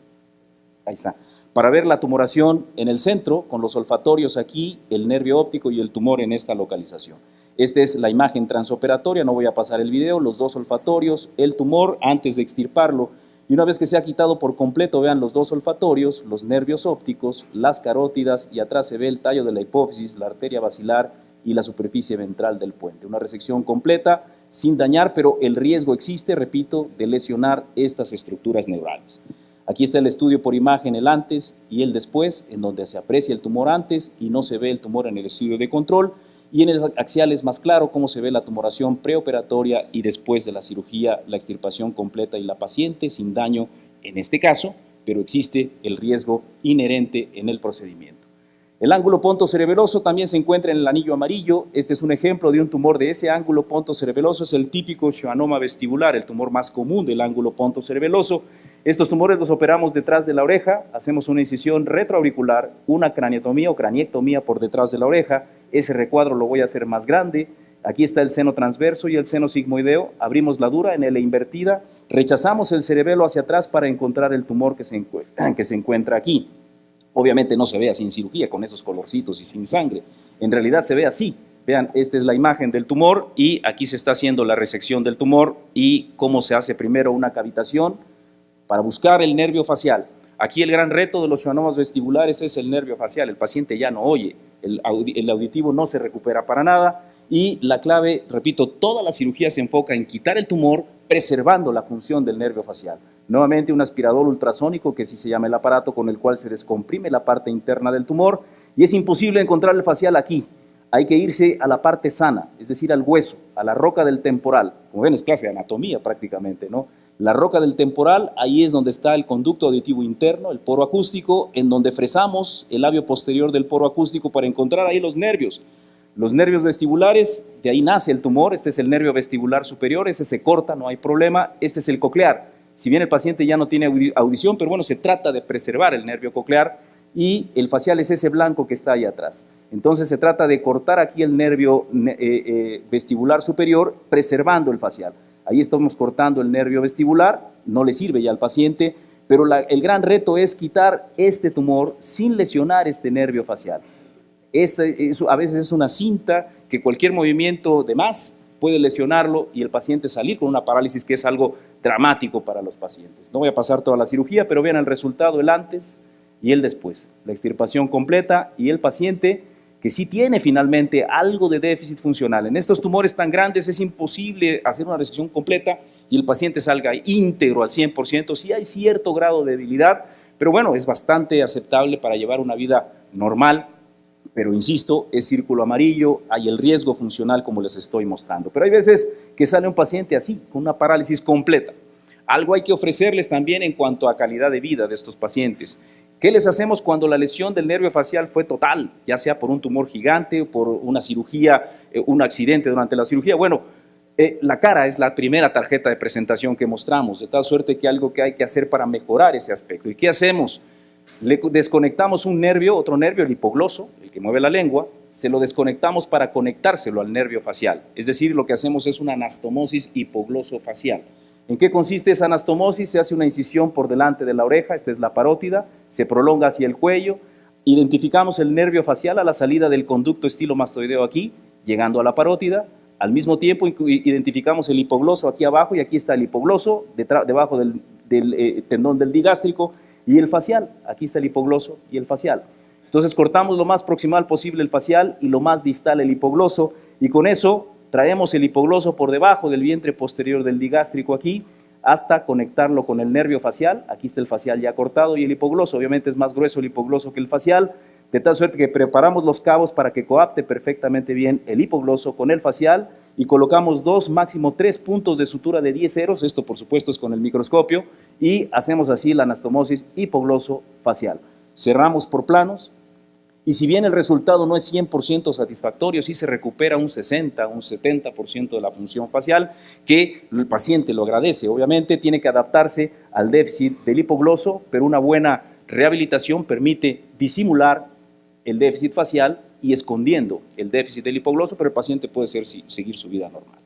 Ahí está. Para ver la tumoración en el centro, con los olfatorios aquí, el nervio óptico y el tumor en esta localización. Esta es la imagen transoperatoria, no voy a pasar el video, los dos olfatorios, el tumor antes de extirparlo, y una vez que se ha quitado por completo, vean los dos olfatorios, los nervios ópticos, las carótidas, y atrás se ve el tallo de la hipófisis, la arteria basilar y la superficie ventral del puente. Una resección completa, sin dañar, pero el riesgo existe, repito, de lesionar estas estructuras neurales. Aquí está el estudio por imagen, el antes y el después, en donde se aprecia el tumor antes y no se ve el tumor en el estudio de control. Y en el axial es más claro cómo se ve la tumoración preoperatoria y después de la cirugía, la extirpación completa y la paciente sin daño en este caso, pero existe el riesgo inherente en el procedimiento. El ángulo pontocerebeloso también se encuentra en el anillo amarillo. Este es un ejemplo de un tumor de ese ángulo pontocerebeloso, es el típico schwannoma vestibular, el tumor más común del ángulo pontocerebeloso. Estos tumores los operamos detrás de la oreja, hacemos una incisión retroauricular, una craniotomía o craniectomía por detrás de la oreja. Ese recuadro lo voy a hacer más grande. Aquí está el seno transverso y el seno sigmoideo. Abrimos la dura en L invertida, rechazamos el cerebelo hacia atrás para encontrar el tumor que se encuentra aquí. Obviamente no se ve así en cirugía, con esos colorcitos y sin sangre. En realidad se ve así. Vean, esta es la imagen del tumor y aquí se está haciendo la resección del tumor y cómo se hace primero una cavitación para buscar el nervio facial. Aquí el gran reto de los schwannomas vestibulares es el nervio facial. El paciente ya no oye, el auditivo no se recupera para nada, y la clave, repito, toda la cirugía se enfoca en quitar el tumor, preservando la función del nervio facial. Nuevamente un aspirador ultrasónico, que así se llama el aparato con el cual se descomprime la parte interna del tumor, y es imposible encontrar el facial aquí. Hay que irse a la parte sana, es decir, al hueso, a la roca del temporal. Como ven, es clase de anatomía prácticamente, ¿no? La roca del temporal, ahí es donde está el conducto auditivo interno, el poro acústico, en donde fresamos el labio posterior del poro acústico para encontrar ahí los nervios. Los nervios vestibulares, de ahí nace el tumor. Este es el nervio vestibular superior, ese se corta, no hay problema. Este es el coclear. Si bien el paciente ya no tiene audición, pero bueno, se trata de preservar el nervio coclear, y el facial es ese blanco que está ahí atrás. Entonces se trata de cortar aquí el nervio vestibular superior, preservando el facial. Ahí estamos cortando el nervio vestibular, no le sirve ya al paciente, pero el gran reto es quitar este tumor sin lesionar este nervio facial. A veces es una cinta que cualquier movimiento de más puede lesionarlo y el paciente salir con una parálisis, que es algo dramático para los pacientes. No voy a pasar toda la cirugía, pero vean el resultado, el antes y el después. La extirpación completa y el paciente que que sí tiene finalmente algo de déficit funcional. En estos tumores tan grandes es imposible hacer una resección completa y el paciente salga íntegro al 100%, sí hay cierto grado de debilidad, pero bueno, es bastante aceptable para llevar una vida normal, pero insisto, es círculo amarillo, hay el riesgo funcional como les estoy mostrando. Pero hay veces que sale un paciente así, con una parálisis completa. Algo hay que ofrecerles también en cuanto a calidad de vida de estos pacientes. ¿Qué les hacemos cuando la lesión del nervio facial fue total, ya sea por un tumor gigante o por una cirugía, un accidente durante la cirugía? Bueno, la cara es la primera tarjeta de presentación que mostramos, de tal suerte que algo que hay que hacer para mejorar ese aspecto. ¿Y qué hacemos? Le desconectamos un nervio, otro nervio, el hipogloso, el que mueve la lengua, se lo desconectamos para conectárselo al nervio facial. Es decir, lo que hacemos es una anastomosis hipoglosofacial. ¿En qué consiste esa anastomosis? Se hace una incisión por delante de la oreja, esta es la parótida, se prolonga hacia el cuello, identificamos el nervio facial a la salida del conducto estilomastoideo aquí, llegando a la parótida, al mismo tiempo identificamos el hipogloso aquí abajo, y aquí está el hipogloso, debajo del tendón del digástrico, y el facial, aquí está el hipogloso y el facial. Entonces cortamos lo más proximal posible el facial y lo más distal el hipogloso, y con eso traemos el hipogloso por debajo del vientre posterior del digástrico aquí, hasta conectarlo con el nervio facial. Aquí está el facial ya cortado y el hipogloso, obviamente es más grueso el hipogloso que el facial, de tal suerte que preparamos los cabos para que coapte perfectamente bien el hipogloso con el facial, y colocamos 2, máximo 3 puntos de sutura de 10 ceros, esto por supuesto es con el microscopio, y hacemos así la anastomosis hipogloso facial. Cerramos por planos, y si bien el resultado no es 100% satisfactorio, sí se recupera un 60, un 70% de la función facial, que el paciente lo agradece. Obviamente tiene que adaptarse al déficit del hipogloso, pero una buena rehabilitación permite disimular el déficit facial y escondiendo el déficit del hipogloso, pero el paciente puede seguir su vida normal.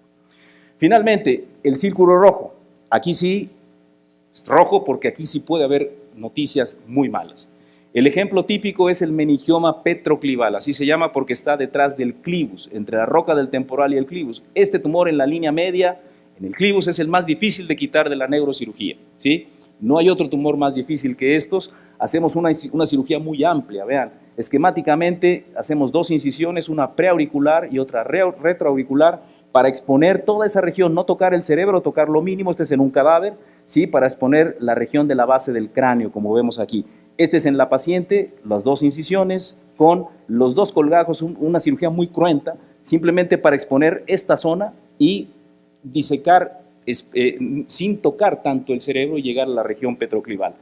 Finalmente, el círculo rojo. Aquí sí es rojo porque aquí sí puede haber noticias muy malas. El ejemplo típico es el meningioma petroclival, así se llama porque está detrás del clivus, entre la roca del temporal y el clivus. Este tumor en la línea media, en el clivus, es el más difícil de quitar de la neurocirugía, ¿sí? No hay otro tumor más difícil que estos. Hacemos una cirugía muy amplia, vean, esquemáticamente hacemos 2 incisiones, una preauricular y otra retroauricular, para exponer toda esa región, no tocar el cerebro, tocar lo mínimo, este es en un cadáver, ¿sí? Para exponer la región de la base del cráneo, como vemos aquí. Este es en la paciente, las 2 incisiones con los 2 colgajos, una cirugía muy cruenta, simplemente para exponer esta zona y disecar sin tocar tanto el cerebro y llegar a la región petroclival.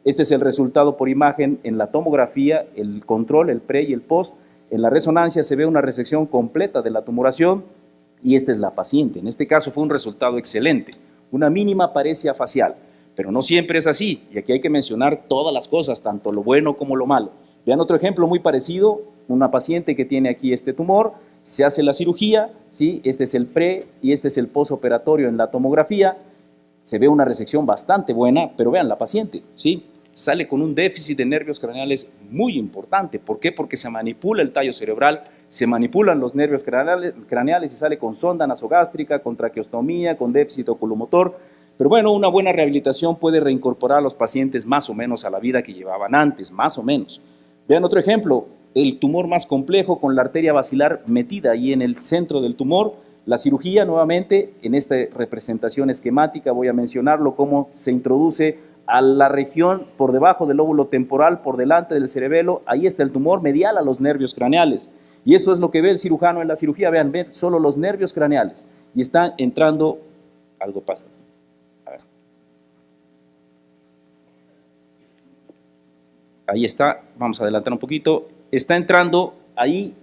Este es el resultado por imagen en la tomografía, el control, el pre y el post. En la resonancia se ve una resección completa de la tumoración y esta es la paciente. En este caso fue un resultado excelente, una mínima paresia facial. Pero no siempre es así, y aquí hay que mencionar todas las cosas, tanto lo bueno como lo malo. Vean otro ejemplo muy parecido, una paciente que tiene aquí este tumor, se hace la cirugía, ¿sí? Este es el pre y este es el postoperatorio en la tomografía, se ve una resección bastante buena, pero vean la paciente, ¿sí? Sale con un déficit de nervios craneales muy importante. ¿Por qué? Porque se manipula el tallo cerebral, se manipulan los nervios craneales y sale con sonda nasogástrica, con traqueostomía, con déficit oculomotor. Pero bueno, una buena rehabilitación puede reincorporar a los pacientes más o menos a la vida que llevaban antes, más o menos. Vean otro ejemplo, el tumor más complejo con la arteria basilar metida ahí en el centro del tumor. La cirugía, nuevamente, en esta representación esquemática voy a mencionarlo, cómo se introduce a la región por debajo del lóbulo temporal, por delante del cerebelo. Ahí está el tumor medial a los nervios craneales. Y eso es lo que ve el cirujano en la cirugía. Vean, ven solo los nervios craneales. Y está entrando, algo pasa. Ahí está, vamos a adelantar un poquito, está entrando ahí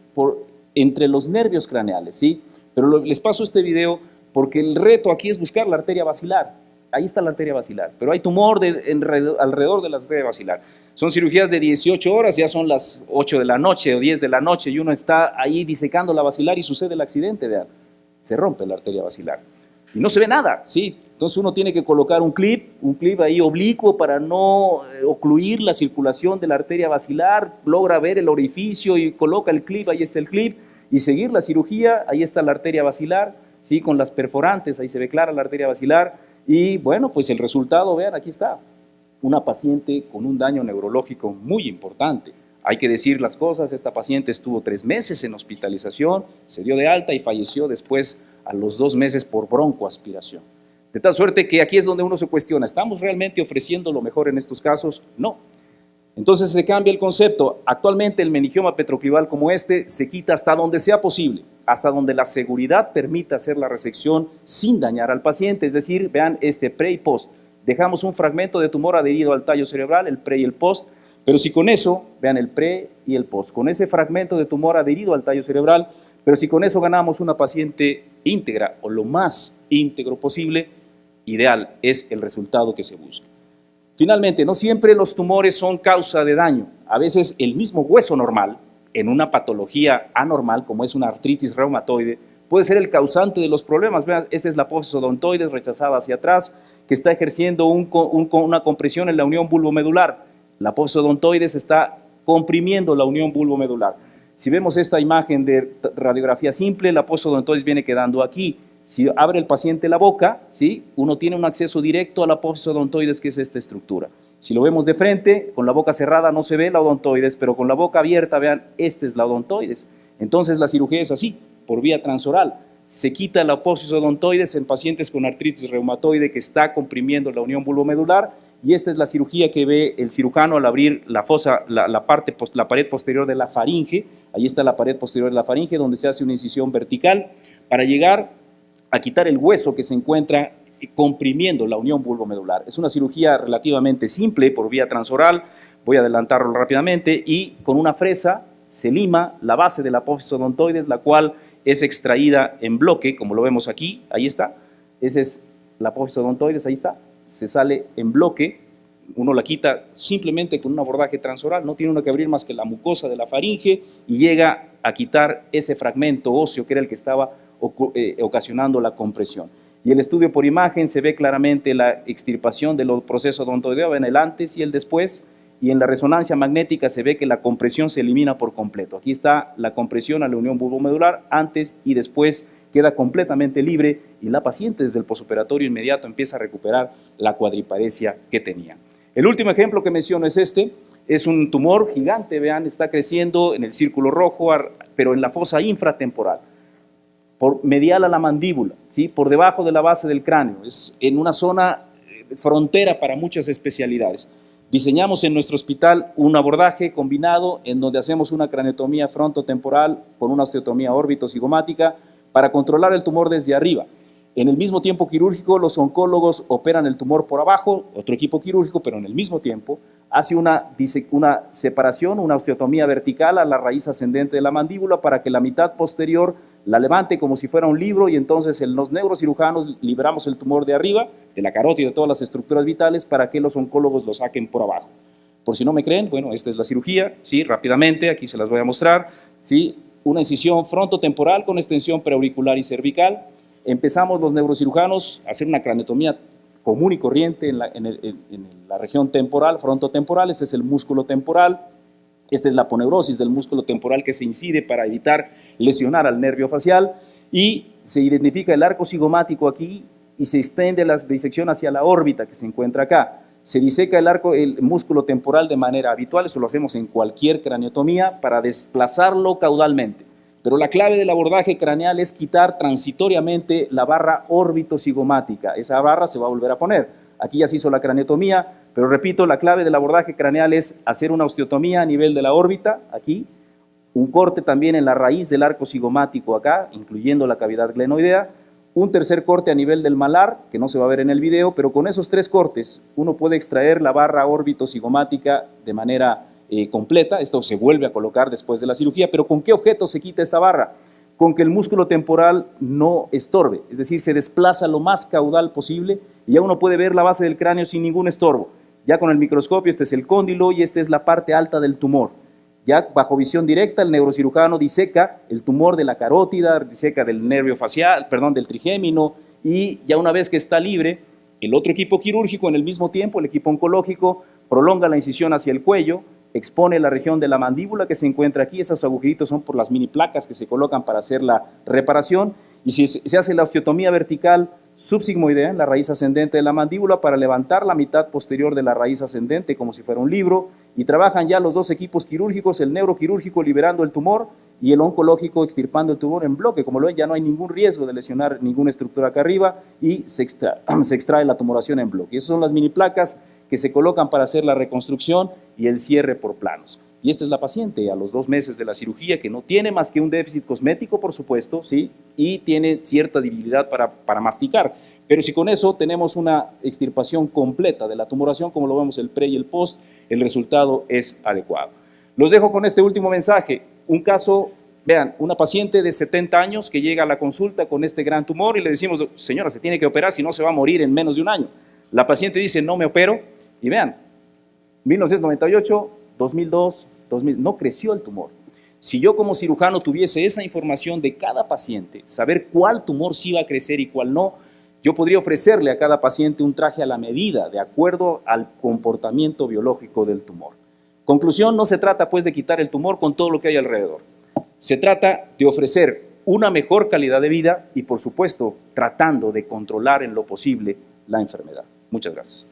entre los nervios craneales, ¿sí? Pero les paso este video porque el reto aquí es buscar la arteria basilar. Ahí está la arteria basilar, pero hay tumor alrededor de la arteria basilar. Son cirugías de 18 horas, ya son las 8 de la noche o 10 de la noche y uno está ahí disecando la basilar y sucede el accidente, vean, se rompe la arteria basilar. Y no se ve nada, ¿sí? Entonces uno tiene que colocar un clip ahí oblicuo para no ocluir la circulación de la arteria basilar, logra ver el orificio y coloca el clip, ahí está el clip, y seguir la cirugía, ahí está la arteria basilar, ¿sí? Con las perforantes, ahí se ve clara la arteria basilar, y bueno, pues el resultado, vean, aquí está, una paciente con un daño neurológico muy importante. Hay que decir las cosas, esta paciente estuvo 3 meses en hospitalización, se dio de alta y falleció después a los 2 meses por broncoaspiración. De tal suerte que aquí es donde uno se cuestiona, ¿estamos realmente ofreciendo lo mejor en estos casos? No. Entonces se cambia el concepto. Actualmente el meningioma petroclival como este se quita hasta donde sea posible, hasta donde la seguridad permita hacer la resección sin dañar al paciente. Es decir, vean este pre y post. Dejamos un fragmento de tumor adherido al tallo cerebral, el pre y el post, pero si con eso, vean el pre y el post, con ese fragmento de tumor adherido al tallo cerebral, pero si con eso ganamos una paciente íntegra o lo más íntegro posible, ideal es el resultado que se busca. Finalmente, no siempre los tumores son causa de daño. A veces el mismo hueso normal, en una patología anormal como es una artritis reumatoide, puede ser el causante de los problemas. Vean, esta es la apófisis odontoides rechazada hacia atrás, que está ejerciendo una compresión en la unión bulbomedular. La apófisis odontoides está comprimiendo la unión bulbomedular. Si vemos esta imagen de radiografía simple, la apófisis odontoides viene quedando aquí. Si abre el paciente la boca, ¿sí?, uno tiene un acceso directo a la apófisis odontoides, que es esta estructura. Si lo vemos de frente, con la boca cerrada no se ve la odontoides, pero con la boca abierta, vean, esta es la odontoides. Entonces la cirugía es así, por vía transoral. Se quita la apófisis odontoides en pacientes con artritis reumatoide que está comprimiendo la unión bulbomedular, y esta es la cirugía que ve el cirujano al abrir la fosa, la pared posterior de la faringe. Ahí está la pared posterior de la faringe, donde se hace una incisión vertical para llegar a quitar el hueso que se encuentra comprimiendo la unión bulbomedular. Es una cirugía relativamente simple por vía transoral, voy a adelantarlo rápidamente, y con una fresa se lima la base de la apófisis odontoides, la cual es extraída en bloque, como lo vemos aquí, ahí está, esa es la apófisis odontoides, ahí está, se sale en bloque, uno la quita simplemente con un abordaje transoral, no tiene uno que abrir más que la mucosa de la faringe y llega a quitar ese fragmento óseo que era el que estaba ocasionando la compresión. Y el estudio por imagen se ve claramente la extirpación del proceso odontoideo en el antes y el después, y en la resonancia magnética se ve que la compresión se elimina por completo. Aquí está la compresión a la unión bulbomedular antes y después, queda completamente libre y la paciente desde el posoperatorio inmediato empieza a recuperar la cuadriparesia que tenía. El último ejemplo que menciono es este. Es un tumor gigante, vean, está creciendo en el círculo rojo, pero en la fosa infratemporal, medial a la mandíbula, ¿sí?, por debajo de la base del cráneo, es en una zona frontera para muchas especialidades. Diseñamos en nuestro hospital un abordaje combinado en donde hacemos una craneotomía frontotemporal con una osteotomía órbito-cigomática para controlar el tumor desde arriba. En el mismo tiempo quirúrgico, los oncólogos operan el tumor por abajo, otro equipo quirúrgico, pero en el mismo tiempo hace una separación, una osteotomía vertical a la raíz ascendente de la mandíbula para que la mitad posterior la levante como si fuera un libro, y entonces los neurocirujanos liberamos el tumor de arriba, de la carótida y de todas las estructuras vitales, para que los oncólogos lo saquen por abajo. Por si no me creen, bueno, esta es la cirugía, ¿sí?, rápidamente, aquí se las voy a mostrar, ¿sí?, una incisión frontotemporal con extensión preauricular y cervical. Empezamos los neurocirujanos a hacer una craneotomía común y corriente en la región temporal, frontotemporal. Este es el músculo temporal, esta es la aponeurosis del músculo temporal que se incide para evitar lesionar al nervio facial, y se identifica el arco cigomático aquí y se extiende la disección hacia la órbita que se encuentra acá. Se diseca el músculo temporal de manera habitual, eso lo hacemos en cualquier craneotomía para desplazarlo caudalmente. Pero la clave del abordaje craneal es quitar transitoriamente la barra órbito-cigomática. Esa barra se va a volver a poner. Aquí ya se hizo la craneotomía, pero repito, la clave del abordaje craneal es hacer una osteotomía a nivel de la órbita, aquí, un corte también en la raíz del arco cigomático acá, incluyendo la cavidad glenoidea, un tercer corte a nivel del malar, que no se va a ver en el video, pero con esos 3 cortes uno puede extraer la barra órbito-cigomática de manera completa. Esto se vuelve a colocar después de la cirugía, pero ¿con qué objeto se quita esta barra? Con que el músculo temporal no estorbe, es decir, se desplaza lo más caudal posible y ya uno puede ver la base del cráneo sin ningún estorbo. Ya con el microscopio, este es el cóndilo y esta es la parte alta del tumor. Ya bajo visión directa, el neurocirujano diseca el tumor de la carótida, diseca del nervio facial, perdón, del trigémino, y ya una vez que está libre, el otro equipo quirúrgico en el mismo tiempo, el equipo oncológico, prolonga la incisión hacia el cuello, expone la región de la mandíbula que se encuentra aquí, esos agujeritos son por las mini placas que se colocan para hacer la reparación, y si se hace la osteotomía vertical subsigmoidea, en la raíz ascendente de la mandíbula, para levantar la mitad posterior de la raíz ascendente como si fuera un libro, y trabajan ya los dos equipos quirúrgicos, el neuroquirúrgico liberando el tumor y el oncológico extirpando el tumor en bloque. Como lo ven, ya no hay ningún riesgo de lesionar ninguna estructura acá arriba y se extrae la tumoración en bloque. Esas son las mini placas que se colocan para hacer la reconstrucción y el cierre por planos. Y esta es la paciente a los 2 meses de la cirugía, que no tiene más que un déficit cosmético, por supuesto, ¿sí? Y tiene cierta debilidad para masticar. Pero si con eso tenemos una extirpación completa de la tumoración, como lo vemos el pre y el post, el resultado es adecuado. Los dejo con este último mensaje. Un caso, vean, una paciente de 70 años que llega a la consulta con este gran tumor y le decimos, señora, se tiene que operar, si no se va a morir en menos de un año. La paciente dice, no me opero, y vean, 1998, 2002, 2000, no creció el tumor. Si yo como cirujano tuviese esa información de cada paciente, saber cuál tumor sí va a crecer y cuál no, yo podría ofrecerle a cada paciente un traje a la medida, de acuerdo al comportamiento biológico del tumor. Conclusión, no se trata pues de quitar el tumor con todo lo que hay alrededor. Se trata de ofrecer una mejor calidad de vida y, por supuesto, tratando de controlar en lo posible la enfermedad. Muchas gracias.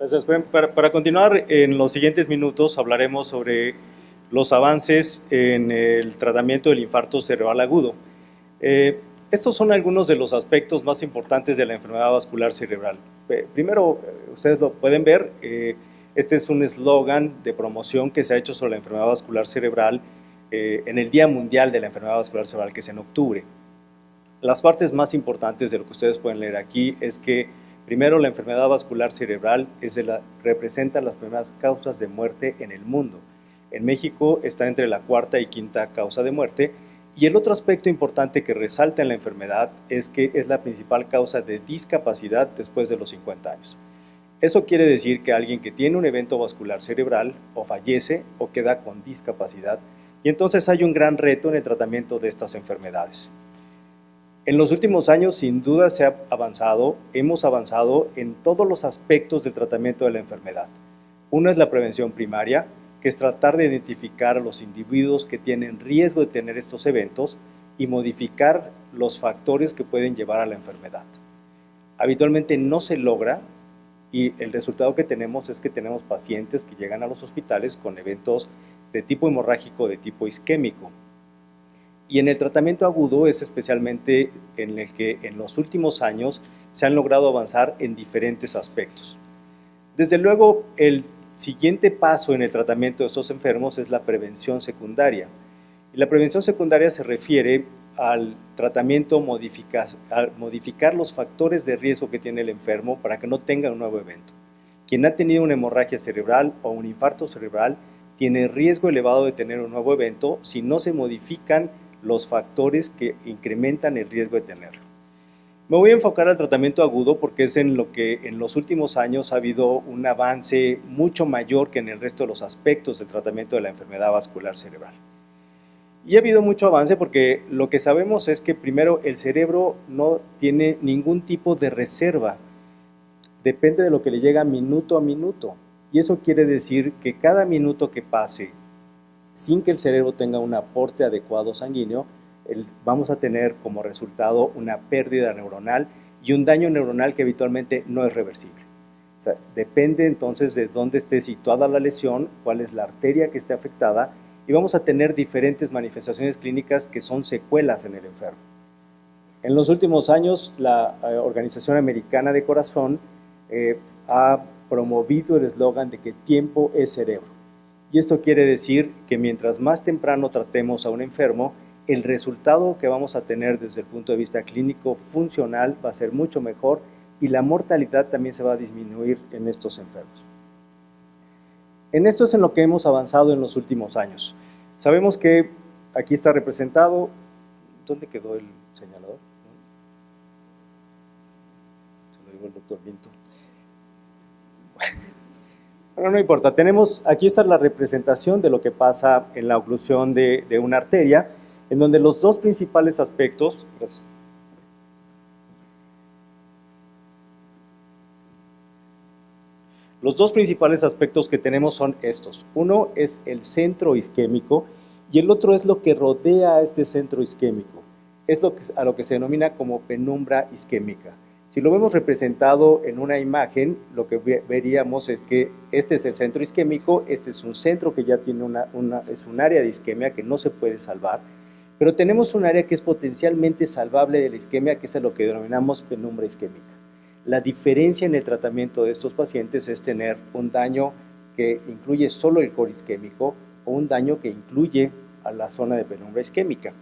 Gracias. Para continuar, en los siguientes minutos hablaremos sobre los avances en el tratamiento del infarto cerebral agudo. Estos son algunos de los aspectos más importantes de la enfermedad vascular cerebral. Primero, ustedes lo pueden ver, este es un eslogan de promoción que se ha hecho sobre la enfermedad vascular cerebral en el Día Mundial de la Enfermedad Vascular Cerebral, que es en octubre. Las partes más importantes de lo que ustedes pueden leer aquí es que primero, la enfermedad vascular cerebral representa las primeras causas de muerte en el mundo. En México está entre la 4ª y 5ª causa de muerte. Y el otro aspecto importante que resalta en la enfermedad es que es la principal causa de discapacidad después de los 50 años. Eso quiere decir que alguien que tiene un evento vascular cerebral o fallece o queda con discapacidad. Y entonces hay un gran reto en el tratamiento de estas enfermedades. En los últimos años, sin duda, hemos avanzado en todos los aspectos del tratamiento de la enfermedad. Uno es la prevención primaria, que es tratar de identificar a los individuos que tienen riesgo de tener estos eventos y modificar los factores que pueden llevar a la enfermedad. Habitualmente no se logra y el resultado que tenemos es que tenemos pacientes que llegan a los hospitales con eventos de tipo hemorrágico, de tipo isquémico. Y en el tratamiento agudo es especialmente en el que en los últimos años se han logrado avanzar en diferentes aspectos. Desde luego, el siguiente paso en el tratamiento de estos enfermos es la prevención secundaria. Y la prevención secundaria se refiere al tratamiento, a modificar los factores de riesgo que tiene el enfermo para que no tenga un nuevo evento. Quien ha tenido una hemorragia cerebral o un infarto cerebral tiene riesgo elevado de tener un nuevo evento si no se modifican los factores que incrementan el riesgo de tenerlo. Me voy a enfocar al tratamiento agudo porque es en lo que en los últimos años ha habido un avance mucho mayor que en el resto de los aspectos del tratamiento de la enfermedad vascular cerebral. Y ha habido mucho avance porque lo que sabemos es que primero el cerebro no tiene ningún tipo de reserva, depende de lo que le llega minuto a minuto. Y eso quiere decir que cada minuto que pase sin que el cerebro tenga un aporte adecuado sanguíneo, vamos a tener como resultado una pérdida neuronal y un daño neuronal que habitualmente no es reversible. O sea, depende entonces de dónde esté situada la lesión, cuál es la arteria que esté afectada, y vamos a tener diferentes manifestaciones clínicas que son secuelas en el enfermo. En los últimos años, la Organización Americana de Corazón ha promovido el eslogan de que tiempo es cerebro. Y esto quiere decir que mientras más temprano tratemos a un enfermo, el resultado que vamos a tener desde el punto de vista clínico funcional va a ser mucho mejor y la mortalidad también se va a disminuir en estos enfermos. En esto es en lo que hemos avanzado en los últimos años. Sabemos que aquí está representado, ¿dónde quedó el señalador? Se lo digo el doctor Pinto. Bueno, no importa, aquí está la representación de lo que pasa en la oclusión de una arteria, en donde los dos principales aspectos, que tenemos son estos. Uno es el centro isquémico y el otro es lo que rodea a este centro isquémico. Es a lo que se denomina como penumbra isquémica. Si lo vemos representado en una imagen, lo que veríamos es que este es el centro isquémico, este es un centro que ya tiene es un área de isquemia que no se puede salvar, pero tenemos un área que es potencialmente salvable de la isquemia, que es a lo que denominamos penumbra isquémica. La diferencia en el tratamiento de estos pacientes es tener un daño que incluye solo el core isquémico o un daño que incluye a la zona de penumbra isquémica.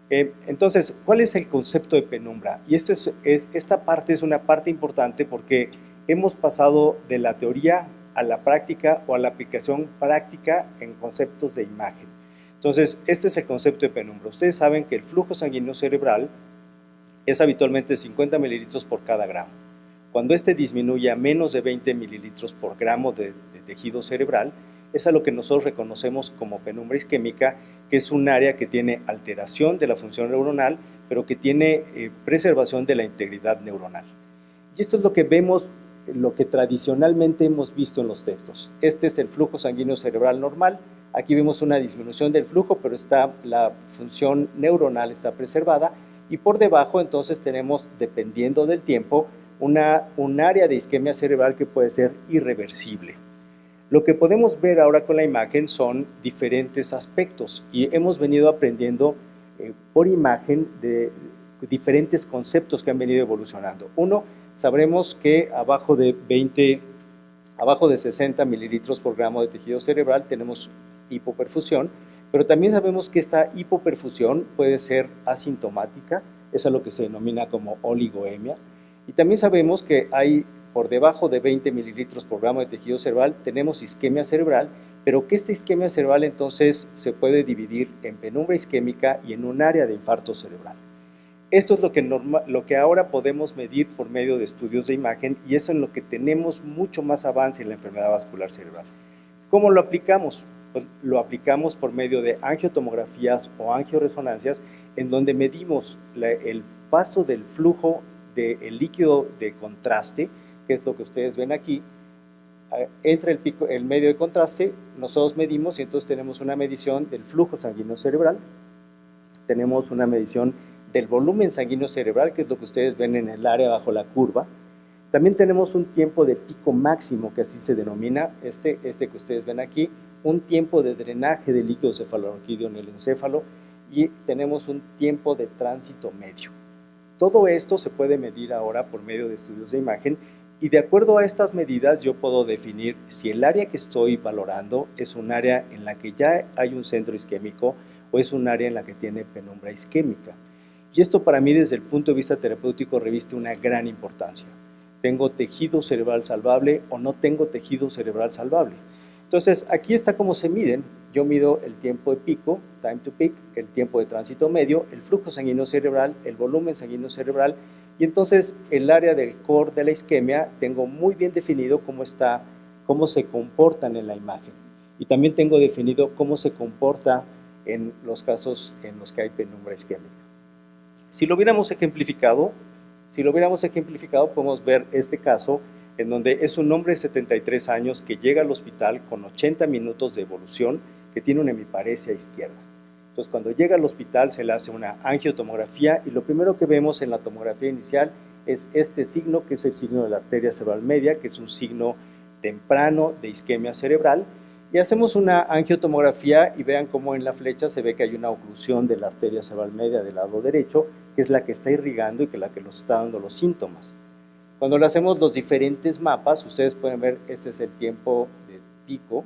Entonces, ¿cuál es el concepto de penumbra? Y esta parte es una parte importante porque hemos pasado de la teoría a la práctica o a la aplicación práctica en conceptos de imagen. Entonces, este es el concepto de penumbra. Ustedes saben que el flujo sanguíneo cerebral es habitualmente 50 mililitros por cada gramo. Cuando este disminuye a menos de 20 mililitros por gramo de tejido cerebral, es a lo que nosotros reconocemos como penumbra isquémica, que es un área que tiene alteración de la función neuronal, pero que tiene preservación de la integridad neuronal. Y esto es lo que vemos, lo que tradicionalmente hemos visto en los textos. Este es el flujo sanguíneo cerebral normal. Aquí vemos una disminución del flujo, pero la función neuronal está preservada. Y por debajo, entonces, tenemos, dependiendo del tiempo, un área de isquemia cerebral que puede ser irreversible. Lo que podemos ver ahora con la imagen son diferentes aspectos y hemos venido aprendiendo por imagen de diferentes conceptos que han venido evolucionando. Uno, sabremos que abajo de 60 mililitros por gramo de tejido cerebral tenemos hipoperfusión, pero también sabemos que esta hipoperfusión puede ser asintomática, es a lo que se denomina como oligoemia, y también sabemos que hay por debajo de 20 mililitros por gramo de tejido cerebral tenemos isquemia cerebral, pero que esta isquemia cerebral entonces se puede dividir en penumbra isquémica y en un área de infarto cerebral. Esto es lo que ahora podemos medir por medio de estudios de imagen y eso en lo que tenemos mucho más avance en la enfermedad vascular cerebral. ¿Cómo lo aplicamos? Pues lo aplicamos por medio de angiotomografías o angioresonancias en donde medimos el paso del flujo del líquido de contraste, que es lo que ustedes ven aquí, entre el medio de contraste, nosotros medimos y entonces tenemos una medición del flujo sanguíneo cerebral, tenemos una medición del volumen sanguíneo cerebral, que es lo que ustedes ven en el área bajo la curva, también tenemos un tiempo de pico máximo, que así se denomina, este que ustedes ven aquí, un tiempo de drenaje de líquido cefalorraquídeo en el encéfalo y tenemos un tiempo de tránsito medio. Todo esto se puede medir ahora por medio de estudios de imagen y de acuerdo a estas medidas yo puedo definir si el área que estoy valorando es un área en la que ya hay un centro isquémico o es un área en la que tiene penumbra isquémica. Y esto para mí desde el punto de vista terapéutico reviste una gran importancia. ¿Tengo tejido cerebral salvable o no tengo tejido cerebral salvable? Entonces aquí está cómo se miden. Yo mido el tiempo de pico, time to peak, el tiempo de tránsito medio, el flujo sanguíneo cerebral, el volumen sanguíneo cerebral y entonces el área del core de la isquemia tengo muy bien definido cómo se comportan en la imagen y también tengo definido cómo se comporta en los casos en los que hay penumbra isquémica. Si lo hubiéramos ejemplificado, podemos ver este caso en donde es un hombre de 73 años que llega al hospital con 80 minutos de evolución, que tiene una hemiparesia izquierda. Entonces, cuando llega al hospital se le hace una angiotomografía y lo primero que vemos en la tomografía inicial es este signo, que es el signo de la arteria cerebral media, que es un signo temprano de isquemia cerebral, y hacemos una angiotomografía y vean cómo en la flecha se ve que hay una oclusión de la arteria cerebral media del lado derecho, que es la que está irrigando y que es la que nos está dando los síntomas. Cuando le hacemos los diferentes mapas, ustedes pueden ver, este es el tiempo de pico,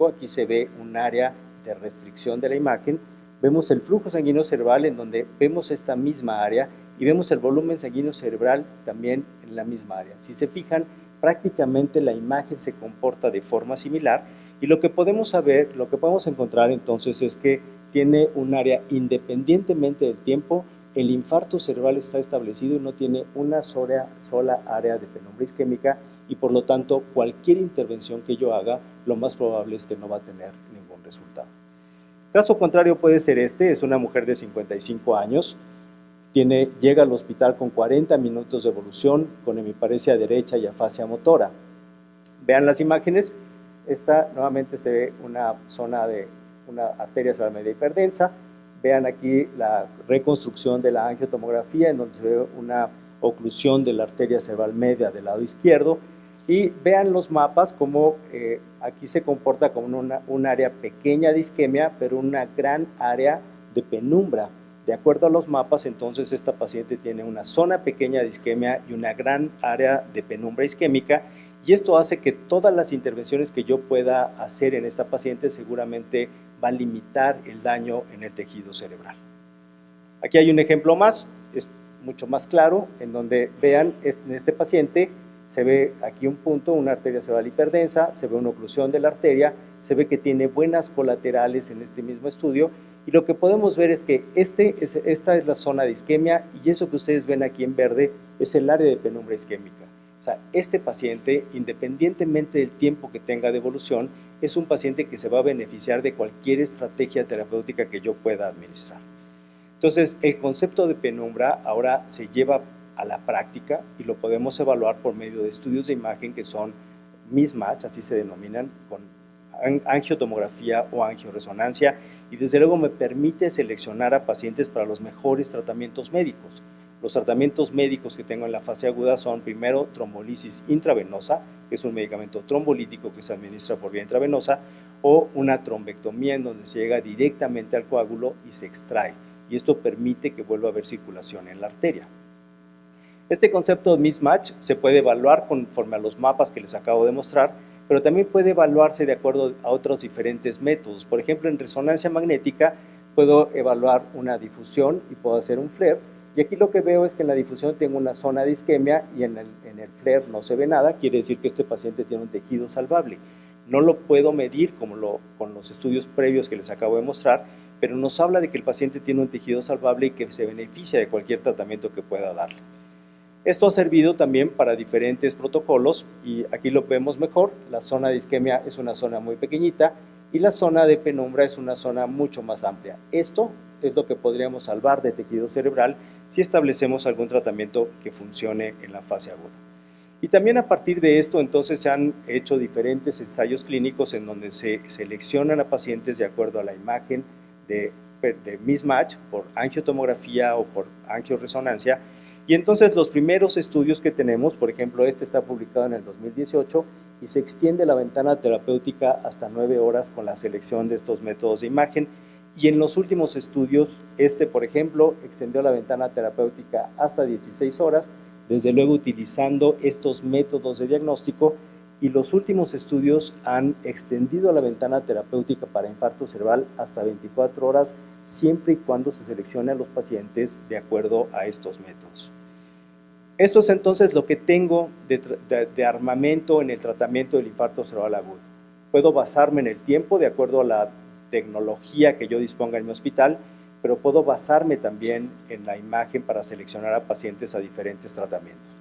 aquí se ve un área de restricción de la imagen, vemos el flujo sanguíneo cerebral en donde vemos esta misma área y vemos el volumen sanguíneo cerebral también en la misma área. Si se fijan, prácticamente la imagen se comporta de forma similar y lo que podemos saber, lo que podemos encontrar entonces es que tiene un área independientemente del tiempo. El infarto cerebral está establecido y no tiene una sola área de penumbra isquémica y por lo tanto cualquier intervención que yo haga, lo más probable es que no va a tener ningún resultado. Caso contrario puede ser este, es una mujer de 55 años, llega al hospital con 40 minutos de evolución, con hemiparesia derecha y afasia motora. Vean las imágenes, esta nuevamente se ve una zona de una arteria cerebral media hiperdensa. Vean aquí la reconstrucción de la angiotomografía en donde se ve una oclusión de la arteria cerebral media del lado izquierdo y vean los mapas como aquí se comporta como un área pequeña de isquemia pero una gran área de penumbra. De acuerdo a los mapas, entonces esta paciente tiene una zona pequeña de isquemia y una gran área de penumbra isquémica y esto hace que todas las intervenciones que yo pueda hacer en esta paciente seguramente va a limitar el daño en el tejido cerebral. Aquí hay un ejemplo más, es mucho más claro, en donde vean, en este paciente se ve aquí un punto, una arteria cerebral hiperdensa, se ve una oclusión de la arteria, se ve que tiene buenas colaterales en este mismo estudio y lo que podemos ver es que esta es la zona de isquemia y eso que ustedes ven aquí en verde es el área de penumbra isquémica. O sea, este paciente, independientemente del tiempo que tenga de evolución, es un paciente que se va a beneficiar de cualquier estrategia terapéutica que yo pueda administrar. Entonces, el concepto de penumbra ahora se lleva a la práctica y lo podemos evaluar por medio de estudios de imagen que son mismatch, así se denominan, con angiotomografía o angioresonancia y desde luego me permite seleccionar a pacientes para los mejores tratamientos médicos. Los tratamientos médicos que tengo en la fase aguda son primero trombolisis intravenosa, que es un medicamento trombolítico que se administra por vía intravenosa, o una trombectomía en donde se llega directamente al coágulo y se extrae, y esto permite que vuelva a haber circulación en la arteria. Este concepto de mismatch se puede evaluar conforme a los mapas que les acabo de mostrar, pero también puede evaluarse de acuerdo a otros diferentes métodos. Por ejemplo, en resonancia magnética puedo evaluar una difusión y puedo hacer un flare, y aquí lo que veo es que en la difusión tengo una zona de isquemia y en el flare no se ve nada, quiere decir que este paciente tiene un tejido salvable. No lo puedo medir con los estudios previos que les acabo de mostrar, pero nos habla de que el paciente tiene un tejido salvable y que se beneficia de cualquier tratamiento que pueda darle. Esto ha servido también para diferentes protocolos y aquí lo vemos mejor, la zona de isquemia es una zona muy pequeñita y la zona de penumbra es una zona mucho más amplia. Esto es lo que podríamos salvar de tejido cerebral si establecemos algún tratamiento que funcione en la fase aguda. Y también a partir de esto entonces se han hecho diferentes ensayos clínicos en donde se seleccionan a pacientes de acuerdo a la imagen de mismatch por angiotomografía o por angioresonancia. Y entonces los primeros estudios que tenemos, por ejemplo, este está publicado en el 2018 y se extiende la ventana terapéutica hasta 9 horas con la selección de estos métodos de imagen. Y en los últimos estudios, por ejemplo, extendió la ventana terapéutica hasta 16 horas, desde luego utilizando estos métodos de diagnóstico, y los últimos estudios han extendido la ventana terapéutica para infarto cerebral hasta 24 horas, siempre y cuando se seleccione a los pacientes de acuerdo a estos métodos. Esto es entonces lo que tengo de armamento en el tratamiento del infarto cerebral agudo. Puedo basarme en el tiempo de acuerdo a la tecnología que yo disponga en mi hospital, pero puedo basarme también en la imagen para seleccionar a pacientes a diferentes tratamientos.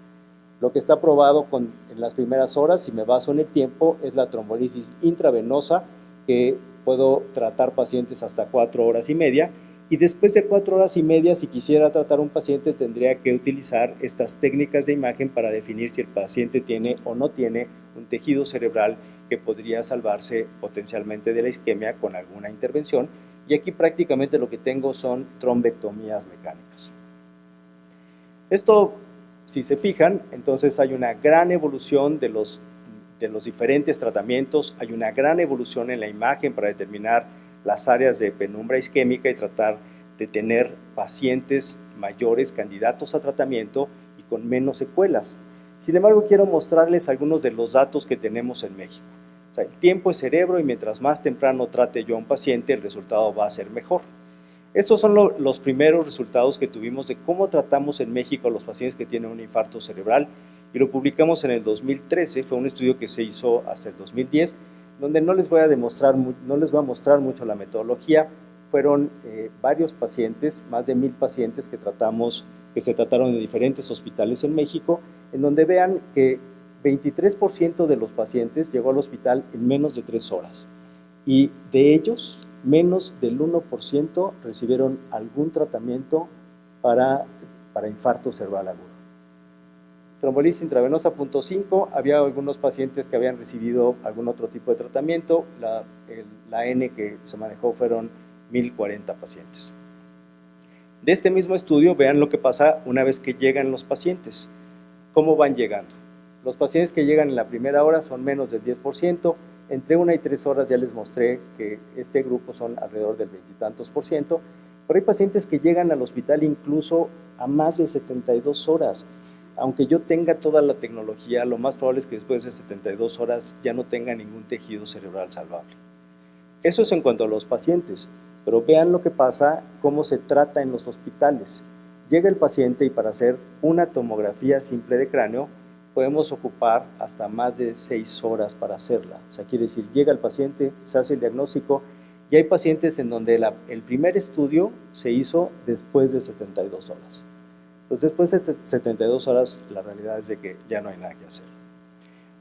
Lo que está probado en las primeras horas, si me baso en el tiempo, es la trombolisis intravenosa, que puedo tratar pacientes hasta 4 horas y media, y después de 4 horas y media, si quisiera tratar un paciente, tendría que utilizar estas técnicas de imagen para definir si el paciente tiene o no tiene un tejido cerebral que podría salvarse potencialmente de la isquemia con alguna intervención, y aquí prácticamente lo que tengo son trombectomías mecánicas. Esto, si se fijan, entonces hay una gran evolución de los diferentes tratamientos, hay una gran evolución en la imagen para determinar las áreas de penumbra isquémica y tratar de tener pacientes mayores candidatos a tratamiento y con menos secuelas. Sin embargo, quiero mostrarles algunos de los datos que tenemos en México. O sea, el tiempo es cerebro y mientras más temprano trate yo a un paciente, el resultado va a ser mejor. Estos son los primeros resultados que tuvimos de cómo tratamos en México a los pacientes que tienen un infarto cerebral, y lo publicamos en el 2013, fue un estudio que se hizo hasta el 2010, donde no les voy a mostrar mucho la metodología. Fueron varios pacientes, más de 1000 pacientes que se trataron en diferentes hospitales en México, en donde vean que 23% de los pacientes llegó al hospital en menos de 3 horas, y de ellos, menos del 1% recibieron algún tratamiento para infarto cerebral agudo. Trombolisis intravenosa 0.5, había algunos pacientes que habían recibido algún otro tipo de tratamiento, la N que se manejó fueron 1040 pacientes. De este mismo estudio, vean lo que pasa una vez que llegan los pacientes, cómo van llegando. Los pacientes que llegan en la primera hora son menos del 10%, entre 1 y 3 horas ya les mostré que este grupo son alrededor del 20 y tantos %, pero hay pacientes que llegan al hospital incluso a más de 72 horas. Aunque yo tenga toda la tecnología, lo más probable es que después de 72 horas ya no tenga ningún tejido cerebral salvable. Eso es en cuanto a los pacientes, pero vean lo que pasa, cómo se trata en los hospitales. Llega el paciente y para hacer una tomografía simple de cráneo, podemos ocupar hasta más de 6 horas para hacerla. O sea, quiere decir, llega el paciente, se hace el diagnóstico, y hay pacientes en donde el primer estudio se hizo después de 72 horas. Entonces, después de 72 horas, la realidad es de que ya no hay nada que hacer.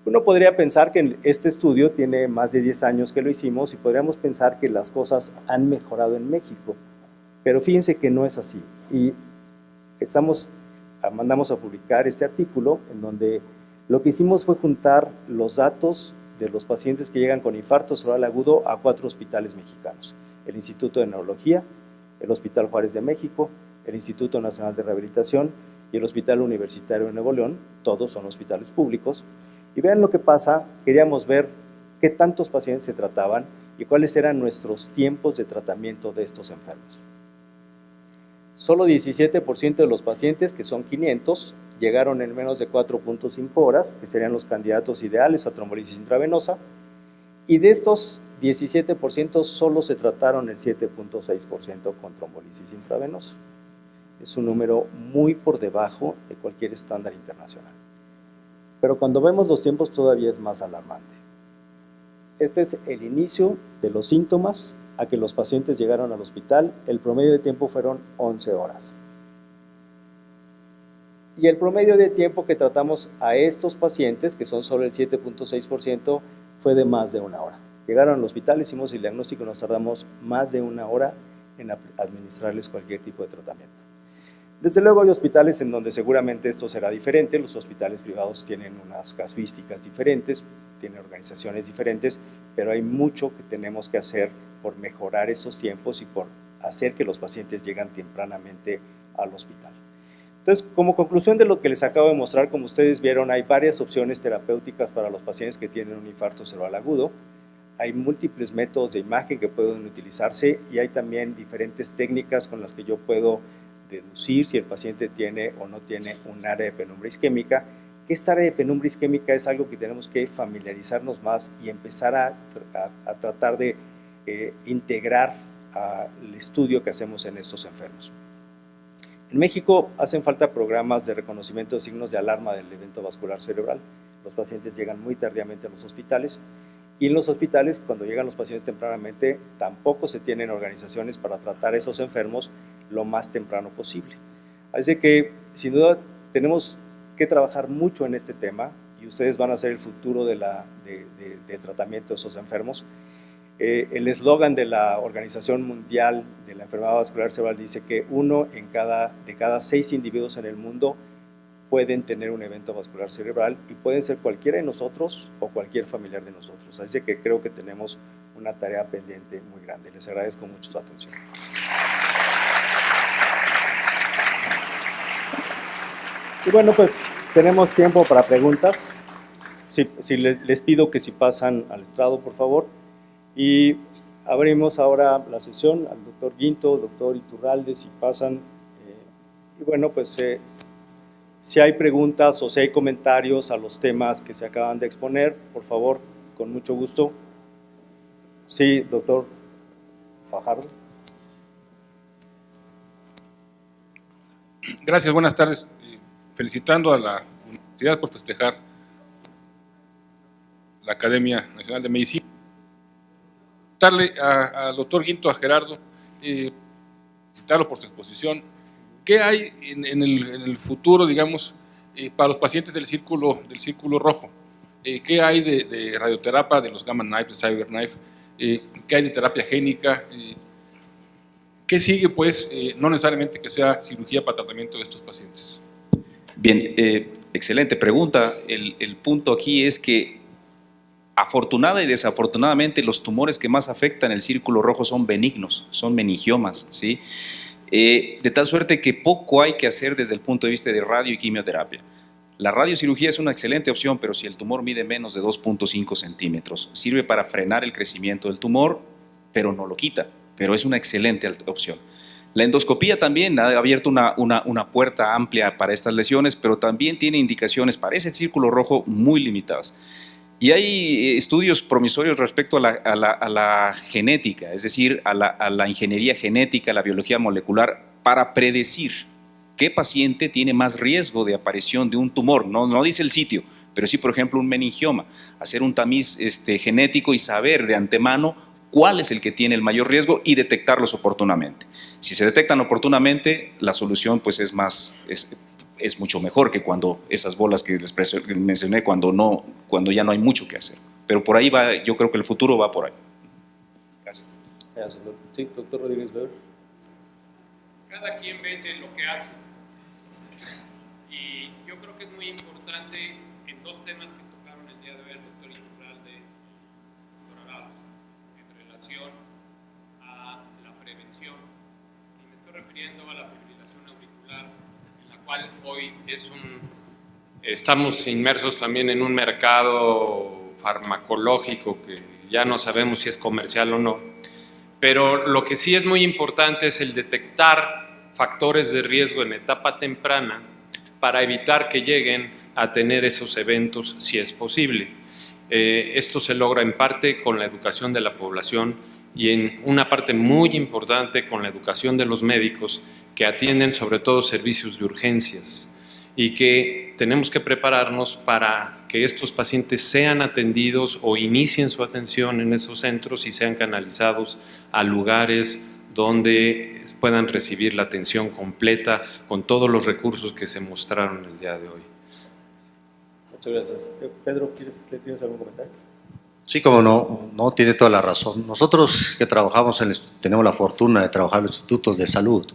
Uno podría pensar que este estudio tiene más de 10 años que lo hicimos y podríamos pensar que las cosas han mejorado en México, pero fíjense que no es así. Y mandamos a publicar este artículo en donde lo que hicimos fue juntar los datos de los pacientes que llegan con infarto cerebral agudo a 4 hospitales mexicanos: el Instituto de Neurología, el Hospital Juárez de México, el Instituto Nacional de Rehabilitación y el Hospital Universitario de Nuevo León. Todos son hospitales públicos. Y vean lo que pasa, queríamos ver qué tantos pacientes se trataban y cuáles eran nuestros tiempos de tratamiento de estos enfermos. Solo 17% de los pacientes, que son 500, llegaron en menos de 4.5 horas, que serían los candidatos ideales a trombolisis intravenosa, y de estos 17% solo se trataron el 7.6% con trombolisis intravenosa. Es un número muy por debajo de cualquier estándar internacional. Pero cuando vemos los tiempos todavía es más alarmante. Este es el inicio de los síntomas a que los pacientes llegaron al hospital. El promedio de tiempo fueron 11 horas. Y el promedio de tiempo que tratamos a estos pacientes, que son solo el 7.6%, fue de más de 1 hora. Llegaron al hospital, hicimos el diagnóstico y nos tardamos más de 1 hora en administrarles cualquier tipo de tratamiento. Desde luego hay hospitales en donde seguramente esto será diferente. Los hospitales privados tienen unas casuísticas diferentes, tienen organizaciones diferentes, pero hay mucho que tenemos que hacer por mejorar estos tiempos y por hacer que los pacientes lleguen tempranamente al hospital. Entonces, como conclusión de lo que les acabo de mostrar, como ustedes vieron, hay varias opciones terapéuticas para los pacientes que tienen un infarto cerebral agudo. Hay múltiples métodos de imagen que pueden utilizarse y hay también diferentes técnicas con las que yo puedo deducir si el paciente tiene o no tiene un área de penumbra isquémica. Que esta área de penumbra isquémica es algo que tenemos que familiarizarnos más y empezar a tratar de integrar al estudio que hacemos en estos enfermos. En México hacen falta programas de reconocimiento de signos de alarma del evento vascular cerebral. Los pacientes llegan muy tardíamente a los hospitales y en los hospitales, cuando llegan los pacientes tempranamente, tampoco se tienen organizaciones para tratar a esos enfermos lo más temprano posible. Así que, sin duda, tenemos que trabajar mucho en este tema y ustedes van a ser el futuro del tratamiento de esos enfermos. El eslogan de la Organización Mundial de la Enfermedad Vascular Cerebral dice que 1 de cada 6 individuos en el mundo pueden tener un evento vascular cerebral y pueden ser cualquiera de nosotros o cualquier familiar de nosotros. Así que creo que tenemos una tarea pendiente muy grande. Les agradezco mucho su atención. Y bueno, pues tenemos tiempo para preguntas. Sí, les pido que si pasan al estrado, por favor. Y abrimos ahora la sesión al doctor Guinto, doctor Iturralde, si pasan. Y bueno, pues si hay preguntas o si hay comentarios a los temas que se acaban de exponer, por favor, con mucho gusto. Sí, doctor Fajardo. Gracias, buenas tardes. Felicitando a la universidad por festejar la Academia Nacional de Medicina. Darle al doctor Guinto, a Gerardo, citarlo por su exposición. ¿Qué hay en el futuro, digamos, para los pacientes del círculo rojo? ¿Qué hay de radioterapia, de los gamma knife, de cyber knife? ¿Qué hay de terapia génica? ¿Qué sigue, pues, no necesariamente que sea cirugía para tratamiento de estos pacientes? Bien, excelente pregunta. El punto aquí es que afortunada y desafortunadamente los tumores que más afectan el círculo rojo son benignos, son meningiomas, ¿sí? De tal suerte que poco hay que hacer desde el punto de vista de radio y quimioterapia. La radiocirugía es una excelente opción, pero si el tumor mide menos de 2.5 centímetros, sirve para frenar el crecimiento del tumor, pero no lo quita, pero es una excelente opción. La endoscopía también ha abierto una puerta amplia para estas lesiones, pero también tiene indicaciones para ese círculo rojo muy limitadas. Y hay estudios promisorios respecto a la genética, es decir, a la ingeniería genética, a la biología molecular, para predecir qué paciente tiene más riesgo de aparición de un tumor. No dice el sitio, pero sí, por ejemplo, un meningioma. Hacer un tamiz genético y saber de antemano cuál es el que tiene el mayor riesgo y detectarlos oportunamente. Si se detectan oportunamente, la solución pues es mucho mejor que cuando esas bolas que les mencioné, cuando ya no hay mucho que hacer. Pero por ahí va, yo creo que el futuro va por ahí. Gracias. Sí, doctor Rodríguez Weber. Cada quien vende lo que hace. Y yo creo que es muy importante en dos temas que tocaron el día de hoy el doctor Iturralde y el doctor Arauz, en relación a la prevención. Y me estoy refiriendo a la fibrilación auricular, en la cual hoy estamos inmersos también en un mercado farmacológico que ya no sabemos si es comercial o no. Pero lo que sí es muy importante es el detectar factores de riesgo en etapa temprana para evitar que lleguen a tener esos eventos si es posible. Esto se logra en parte con la educación de la población y en una parte muy importante con la educación de los médicos que atienden sobre todo servicios de urgencias y que tenemos que prepararnos para que estos pacientes sean atendidos o inicien su atención en esos centros y sean canalizados a lugares donde puedan recibir la atención completa con todos los recursos que se mostraron el día de hoy. Muchas gracias. Pedro, ¿tienes algún comentario? Sí, como no, tiene toda la razón. Nosotros que trabajamos, tenemos la fortuna de trabajar en los institutos de salud,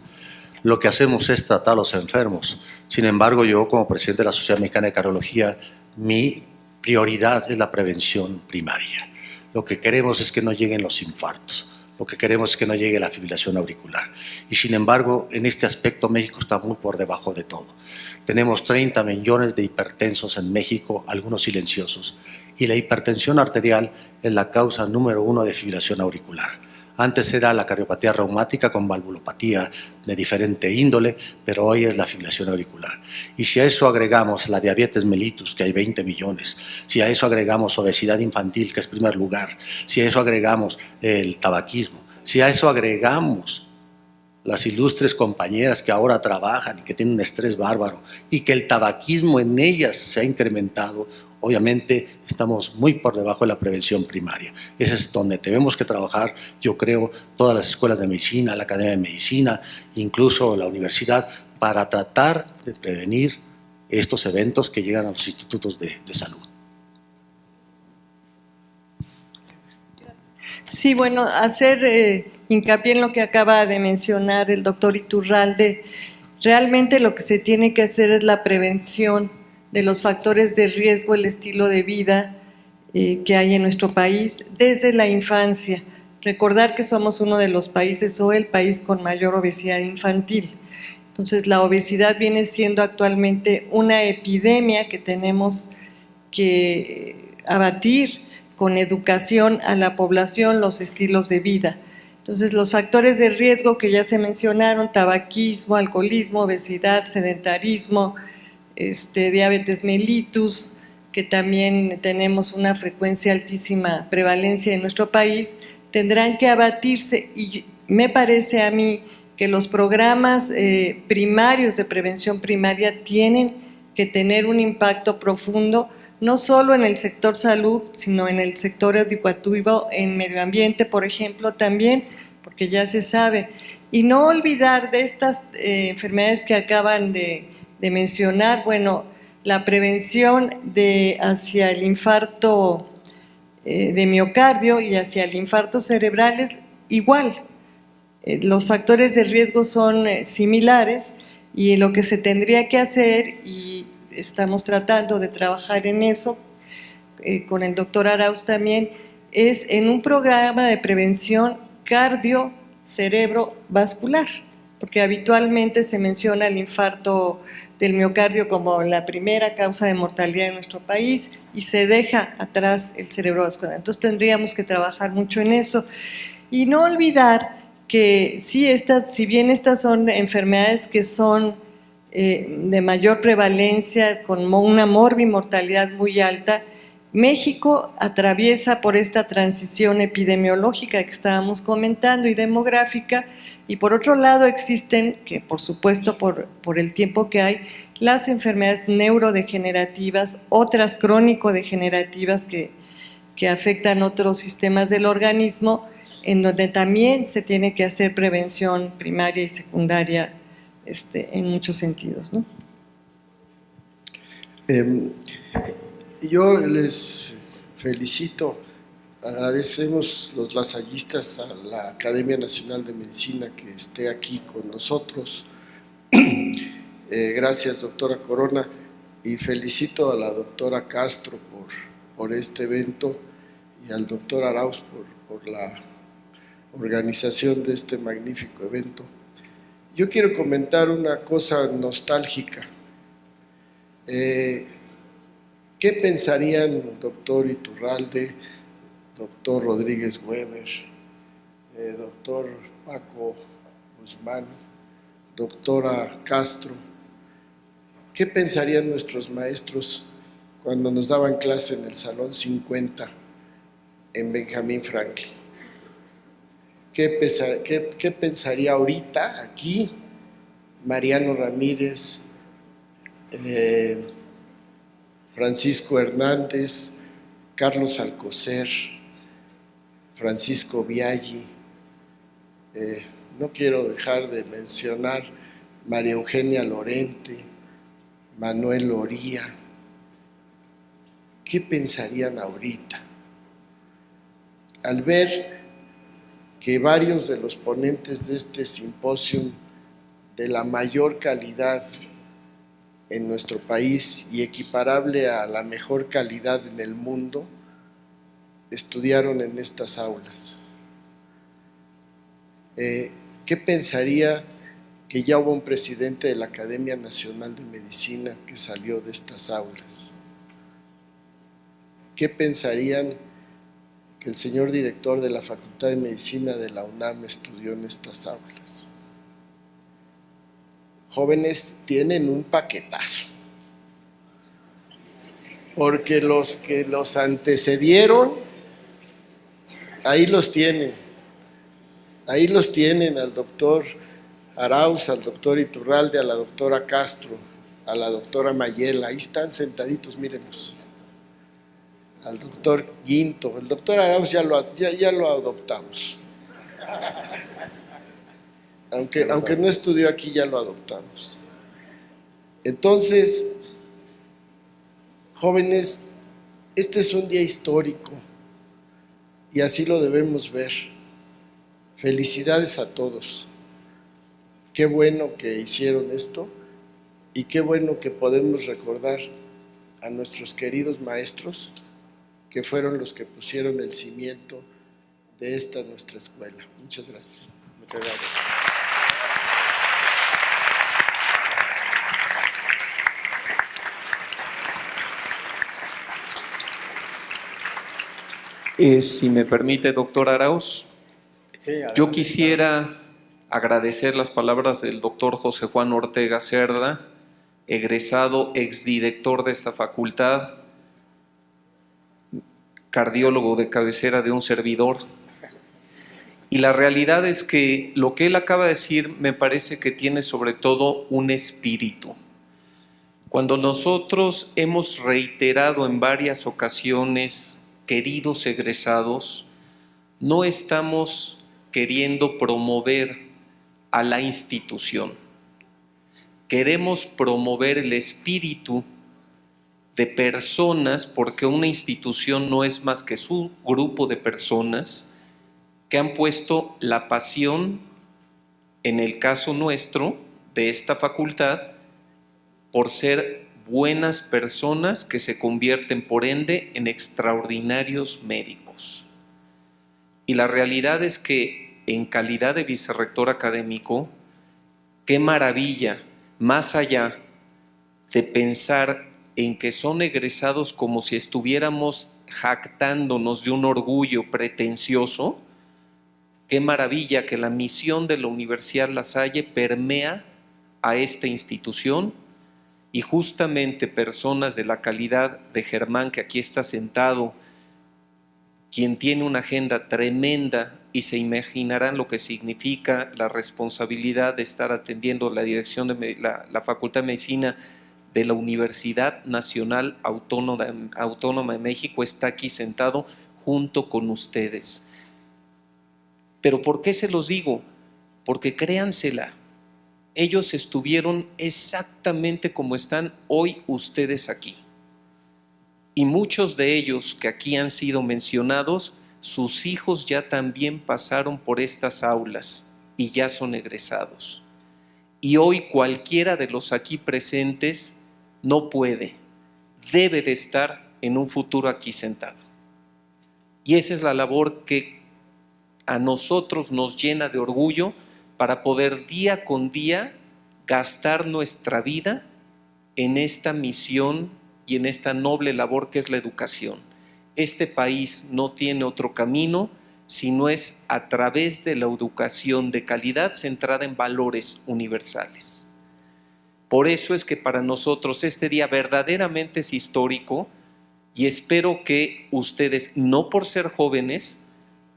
lo que hacemos es tratar a los enfermos. Sin embargo, yo como presidente de la Sociedad Mexicana de Cardiología, mi prioridad es la prevención primaria. Lo que queremos es que no lleguen los infartos. Lo que queremos es que no llegue la fibrilación auricular. Y sin embargo, en este aspecto México está muy por debajo de todo. Tenemos 30 millones de hipertensos en México, algunos silenciosos. Y la hipertensión arterial es la causa número 1 de fibrilación auricular. Antes era la cardiopatía reumática con valvulopatía de diferente índole, pero hoy es la fibrilación auricular. Y si a eso agregamos la diabetes mellitus, que hay 20 millones, si a eso agregamos obesidad infantil, que es primer lugar, si a eso agregamos el tabaquismo, si a eso agregamos las ilustres compañeras que ahora trabajan y que tienen un estrés bárbaro y que el tabaquismo en ellas se ha incrementado, obviamente estamos muy por debajo de la prevención primaria. Ese es donde tenemos que trabajar, yo creo, todas las escuelas de medicina, la Academia de Medicina, incluso la universidad, para tratar de prevenir estos eventos que llegan a los institutos de salud. Sí, bueno, hacer hincapié en lo que acaba de mencionar el doctor Iturralde. Realmente lo que se tiene que hacer es la prevención de los factores de riesgo, el estilo de vida que hay en nuestro país desde la infancia. Recordar que somos uno de los países o el país con mayor obesidad infantil. Entonces, la obesidad viene siendo actualmente una epidemia que tenemos que abatir con educación a la población, los estilos de vida. Entonces, los factores de riesgo que ya se mencionaron, tabaquismo, alcoholismo, obesidad, sedentarismo, diabetes mellitus, que también tenemos una frecuencia altísima prevalencia en nuestro país, tendrán que abatirse y me parece a mí que los programas primarios de prevención primaria tienen que tener un impacto profundo, no solo en el sector salud, sino en el sector educativo, en medio ambiente, por ejemplo, también, porque ya se sabe. Y no olvidar de estas enfermedades que acaban de mencionar, bueno, la prevención hacia el infarto de miocardio y hacia el infarto cerebral es igual. Los factores de riesgo son similares y lo que se tendría que hacer, y estamos tratando de trabajar en eso, con el doctor Arauz también, es en un programa de prevención cardio-cerebrovascular, porque habitualmente se menciona el infarto del miocardio como la primera causa de mortalidad en nuestro país y se deja atrás el cerebrovascular. Entonces tendríamos que trabajar mucho en eso y no olvidar que sí, si bien estas son enfermedades que son de mayor prevalencia, con una morbimortalidad muy alta, México atraviesa por esta transición epidemiológica que estábamos comentando y demográfica, y por otro lado existen, que por supuesto por el tiempo que hay, las enfermedades neurodegenerativas, otras crónico-degenerativas que afectan otros sistemas del organismo, en donde también se tiene que hacer prevención primaria y secundaria en muchos sentidos, ¿no? Yo les felicito, agradecemos los lasallistas a la Academia Nacional de Medicina que esté aquí con nosotros. Gracias, doctora Corona, y felicito a la doctora Castro por este evento y al doctor Arauz por la organización de este magnífico evento. Yo quiero comentar una cosa nostálgica. ¿Qué pensarían, doctor Iturralde, doctor Rodríguez Weber, doctor Paco Guzmán, doctora Castro? ¿Qué pensarían nuestros maestros cuando nos daban clase en el Salón 50 en Benjamín Franklin? ¿Qué pensaría ahorita aquí Mariano Ramírez, Francisco Hernández, Carlos Alcocer, Francisco Biaggi? No quiero dejar de mencionar María Eugenia Lorente, Manuel Oría. ¿Qué pensarían ahorita al ver que varios de los ponentes de este simposio de la mayor calidad en nuestro país y equiparable a la mejor calidad en el mundo estudiaron en estas aulas? ¿Qué pensaría que ya hubo un presidente de la Academia Nacional de Medicina que salió de estas aulas? ¿Qué pensarían que el señor director de la Facultad de Medicina de la UNAM estudió en estas aulas? Jóvenes, tienen un paquetazo, porque los que los antecedieron, ahí los tienen al doctor Arauz, al doctor Iturralde, a la doctora Castro, a la doctora Mayela, ahí están sentaditos, mírenlos. Al doctor Guinto, el doctor Arauz ya lo adoptamos. Aunque no estudió aquí, ya lo adoptamos. Entonces, jóvenes, este es un día histórico y así lo debemos ver. Felicidades a todos. Qué bueno que hicieron esto y qué bueno que podemos recordar a nuestros queridos maestros que fueron los que pusieron el cimiento de esta nuestra escuela. Muchas gracias. Muchas gracias. Si me permite, doctor Arauz, yo quisiera agradecer las palabras del doctor José Juan Ortega Cerda, egresado, exdirector de esta facultad, cardiólogo de cabecera de un servidor, Y la realidad es que lo que él acaba de decir me parece que tiene sobre todo un espíritu. Cuando nosotros hemos reiterado en varias ocasiones, queridos egresados, no estamos queriendo promover a la institución. Queremos promover el espíritu de personas, porque una institución no es más que su grupo de personas que han puesto la pasión, en el caso nuestro, de esta facultad, por ser buenas personas que se convierten por ende en extraordinarios médicos. Y la realidad es que en calidad de vicerrector académico, qué maravilla, más allá de pensar en que son egresados como si estuviéramos jactándonos de un orgullo pretencioso, qué maravilla que la misión de la Universidad La Salle permea a esta institución y justamente personas de la calidad de Germán, que aquí está sentado, quien tiene una agenda tremenda y se imaginarán lo que significa la responsabilidad de estar atendiendo la dirección de la Facultad de Medicina de la Universidad Nacional Autónoma de México, está aquí sentado junto con ustedes. ¿Pero por qué se los digo? Porque créansela, ellos estuvieron exactamente como están hoy ustedes aquí. Y muchos de ellos que aquí han sido mencionados, sus hijos ya también pasaron por estas aulas y ya son egresados. Y hoy cualquiera de los aquí presentes no puede, debe de estar en un futuro aquí sentado. Y esa es la labor que a nosotros nos llena de orgullo para poder día con día gastar nuestra vida en esta misión y en esta noble labor que es la educación. Este país no tiene otro camino si no es a través de la educación de calidad centrada en valores universales. Por eso es que para nosotros este día verdaderamente es histórico y espero que ustedes, no por ser jóvenes,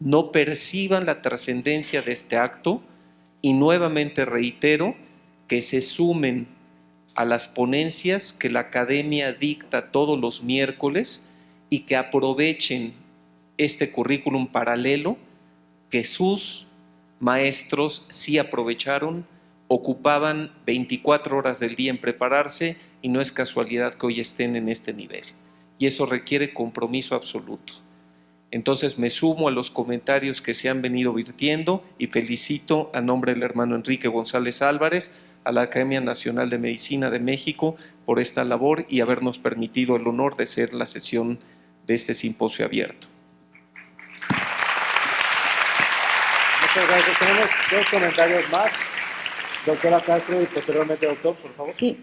no perciban la trascendencia de este acto y nuevamente reitero que se sumen a las ponencias que la academia dicta todos los miércoles y que aprovechen este currículum paralelo que sus maestros sí aprovecharon, ocupaban 24 horas del día en prepararse y no es casualidad que hoy estén en este nivel. Y eso requiere compromiso absoluto. Entonces me sumo a los comentarios que se han venido virtiendo y felicito a nombre del hermano Enrique González Álvarez a la Academia Nacional de Medicina de México por esta labor y habernos permitido el honor de ser la sesión de este simposio abierto. Muchas gracias. Tenemos dos comentarios más. Doctora Castro y posteriormente doctor, por favor. Sí,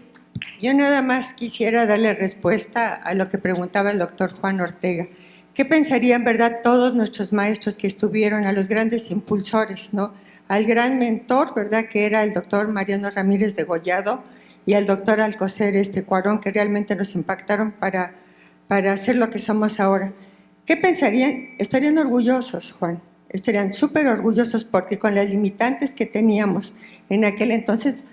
yo nada más quisiera darle respuesta a lo que preguntaba el doctor Juan Ortega. ¿Qué pensarían, verdad, todos nuestros maestros que estuvieron, a los grandes impulsores, ¿no? Al gran mentor, ¿verdad?, que era el doctor Mariano Ramírez de Gollado y al doctor Alcocer Cuarón, que realmente nos impactaron para hacer lo que somos ahora. ¿Qué pensarían? Estarían orgullosos, Juan, estarían súper orgullosos porque con las limitantes que teníamos en aquel entonces,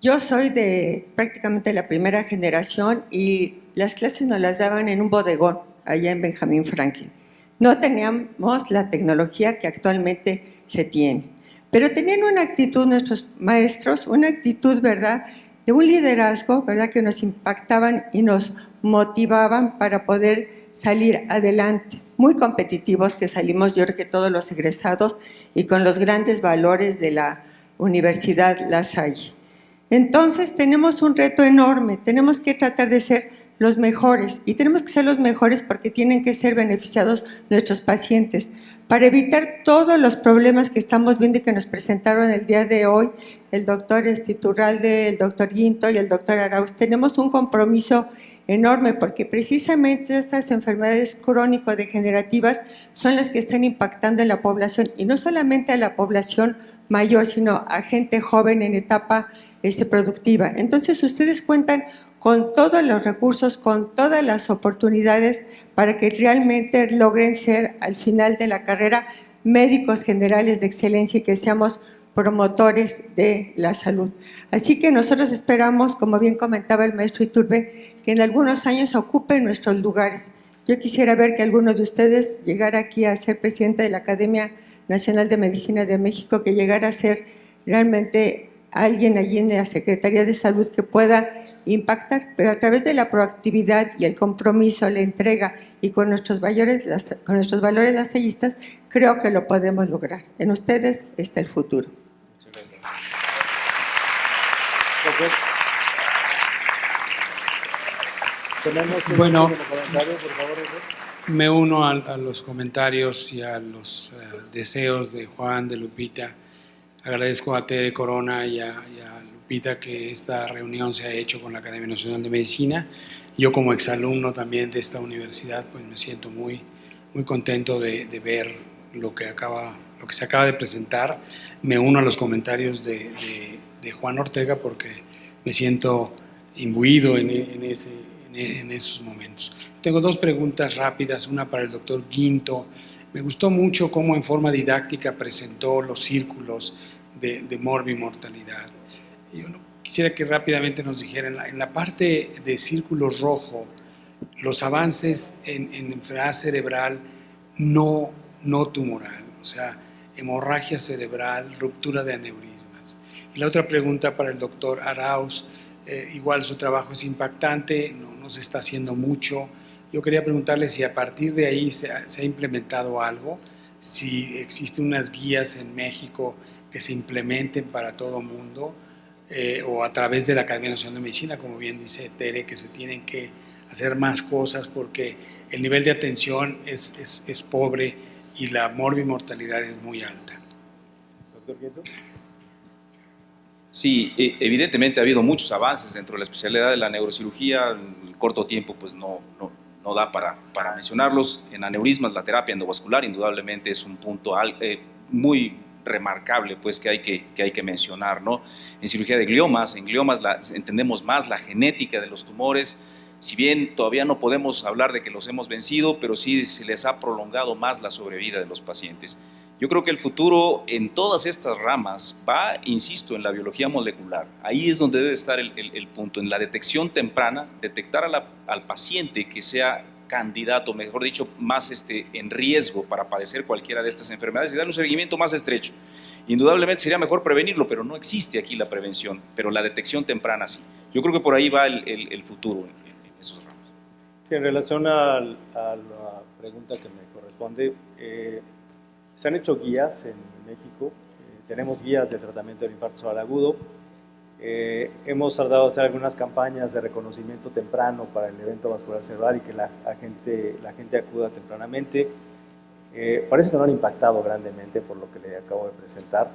yo soy de prácticamente la primera generación y las clases nos las daban en un bodegón allá en Benjamín Franklin. No teníamos la tecnología que actualmente se tiene, pero tenían una actitud nuestros maestros, una actitud, ¿verdad?, de un liderazgo, ¿verdad?, que nos impactaban y nos motivaban para poder salir adelante. Muy competitivos que salimos, yo creo que todos los egresados, y con los grandes valores de la Universidad La Salle. Entonces tenemos un reto enorme, tenemos que tratar de ser los mejores, y tenemos que ser los mejores porque tienen que ser beneficiados nuestros pacientes, para evitar todos los problemas que estamos viendo y que nos presentaron el día de hoy el doctor Iturralde, el doctor Guinto y el doctor Arauz. Tenemos un compromiso enorme porque precisamente estas enfermedades crónico-degenerativas son las que están impactando en la población, y no solamente a la población mayor, sino a gente joven en etapa productiva. Entonces ustedes cuentan con todos los recursos, con todas las oportunidades para que realmente logren ser al final de la carrera médicos generales de excelencia y que seamos promotores de la salud. Así que nosotros esperamos, como bien comentaba el maestro Iturbe, que en algunos años ocupen nuestros lugares. Yo quisiera ver que alguno de ustedes llegara aquí a ser presidente de la Academia Nacional de Medicina de México, que llegara a ser realmente alguien allí en la Secretaría de Salud que pueda impactar, pero a través de la proactividad y el compromiso, la entrega y con nuestros valores lasallistas, creo que lo podemos lograr. En ustedes está el futuro. Bueno, me uno a los comentarios y a los deseos de Juan, de Lupita. Agradezco a Tere Corona y a Lupita que esta reunión se ha hecho con la Academia Nacional de Medicina. Yo como exalumno también de esta universidad, pues me siento muy contento de ver lo que se acaba de presentar. Me uno a los comentarios de Juan Ortega porque me siento imbuido en esos momentos. Tengo dos preguntas rápidas, una para el doctor Guinto. Me gustó mucho cómo en forma didáctica presentó los círculos de morbimortalidad. Yo quisiera que rápidamente nos dijera, en la parte de círculo rojo, los avances en enfermedad cerebral no tumoral, o sea, hemorragia cerebral, ruptura de aneurismas. Y la otra pregunta para el doctor Arauz, igual su trabajo es impactante, no se está haciendo mucho. Yo quería preguntarle si a partir de ahí se ha implementado algo, si existen unas guías en México que se implementen para todo mundo, o a través de la Academia Nacional de Medicina, como bien dice Tere, que se tienen que hacer más cosas porque el nivel de atención es pobre y la morbimortalidad es muy alta. Doctor Guinto. Sí, evidentemente ha habido muchos avances dentro de la especialidad de la neurocirugía. En el corto tiempo pues no da para mencionarlos. En aneurismas, la terapia endovascular indudablemente es un punto muy remarcable pues que hay que mencionar, ¿no? En cirugía de gliomas, entendemos más la genética de los tumores. Si bien todavía no podemos hablar de que los hemos vencido, pero sí se les ha prolongado más la sobrevida de los pacientes. Yo creo que el futuro en todas estas ramas va, insisto, en la biología molecular. Ahí es donde debe estar el punto, en la detección temprana, detectar al paciente que sea candidato, mejor dicho, más en riesgo para padecer cualquiera de estas enfermedades y dar un seguimiento más estrecho. Indudablemente sería mejor prevenirlo, pero no existe aquí la prevención, pero la detección temprana sí. Yo creo que por ahí va el futuro en esos ramos. Sí, en relación a la pregunta que me corresponde, se han hecho guías en México, tenemos guías de tratamiento del infarto cerebral agudo, hemos tratado de hacer algunas campañas de reconocimiento temprano para el evento vascular cerebral y que la gente acuda tempranamente. Parece que no han impactado grandemente por lo que le acabo de presentar,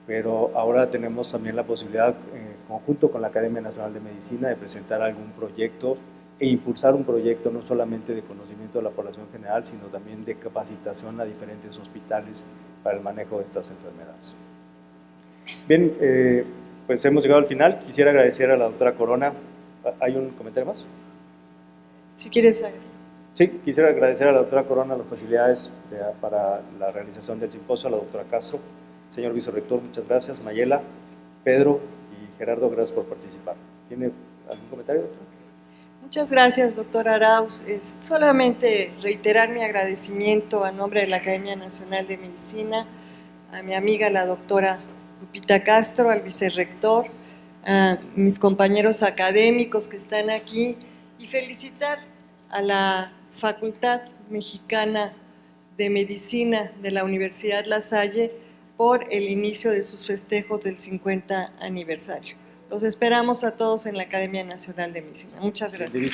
pero ahora tenemos también la posibilidad, en conjunto con la Academia Nacional de Medicina, de presentar algún proyecto e impulsar un proyecto no solamente de conocimiento de la población general, sino también de capacitación a diferentes hospitales para el manejo de estas enfermedades. Bien, pues hemos llegado al final. Quisiera agradecer a la doctora Corona. ¿Hay un comentario más? Si quieres. Sí, quisiera agradecer a la doctora Corona las facilidades para la realización del simposio, a la doctora Castro. Señor vicerrector, muchas gracias. Mayela, Pedro y Gerardo, gracias por participar. ¿Tiene algún comentario, doctora? Muchas gracias, doctor Arauz. Solamente reiterar mi agradecimiento a nombre de la Academia Nacional de Medicina, a mi amiga la doctora Lupita Castro, al vicerrector, a mis compañeros académicos que están aquí y felicitar a la Facultad Mexicana de Medicina de la Universidad La Salle por el inicio de sus festejos del 50 aniversario. Los esperamos a todos en la Academia Nacional de Medicina. Muchas gracias.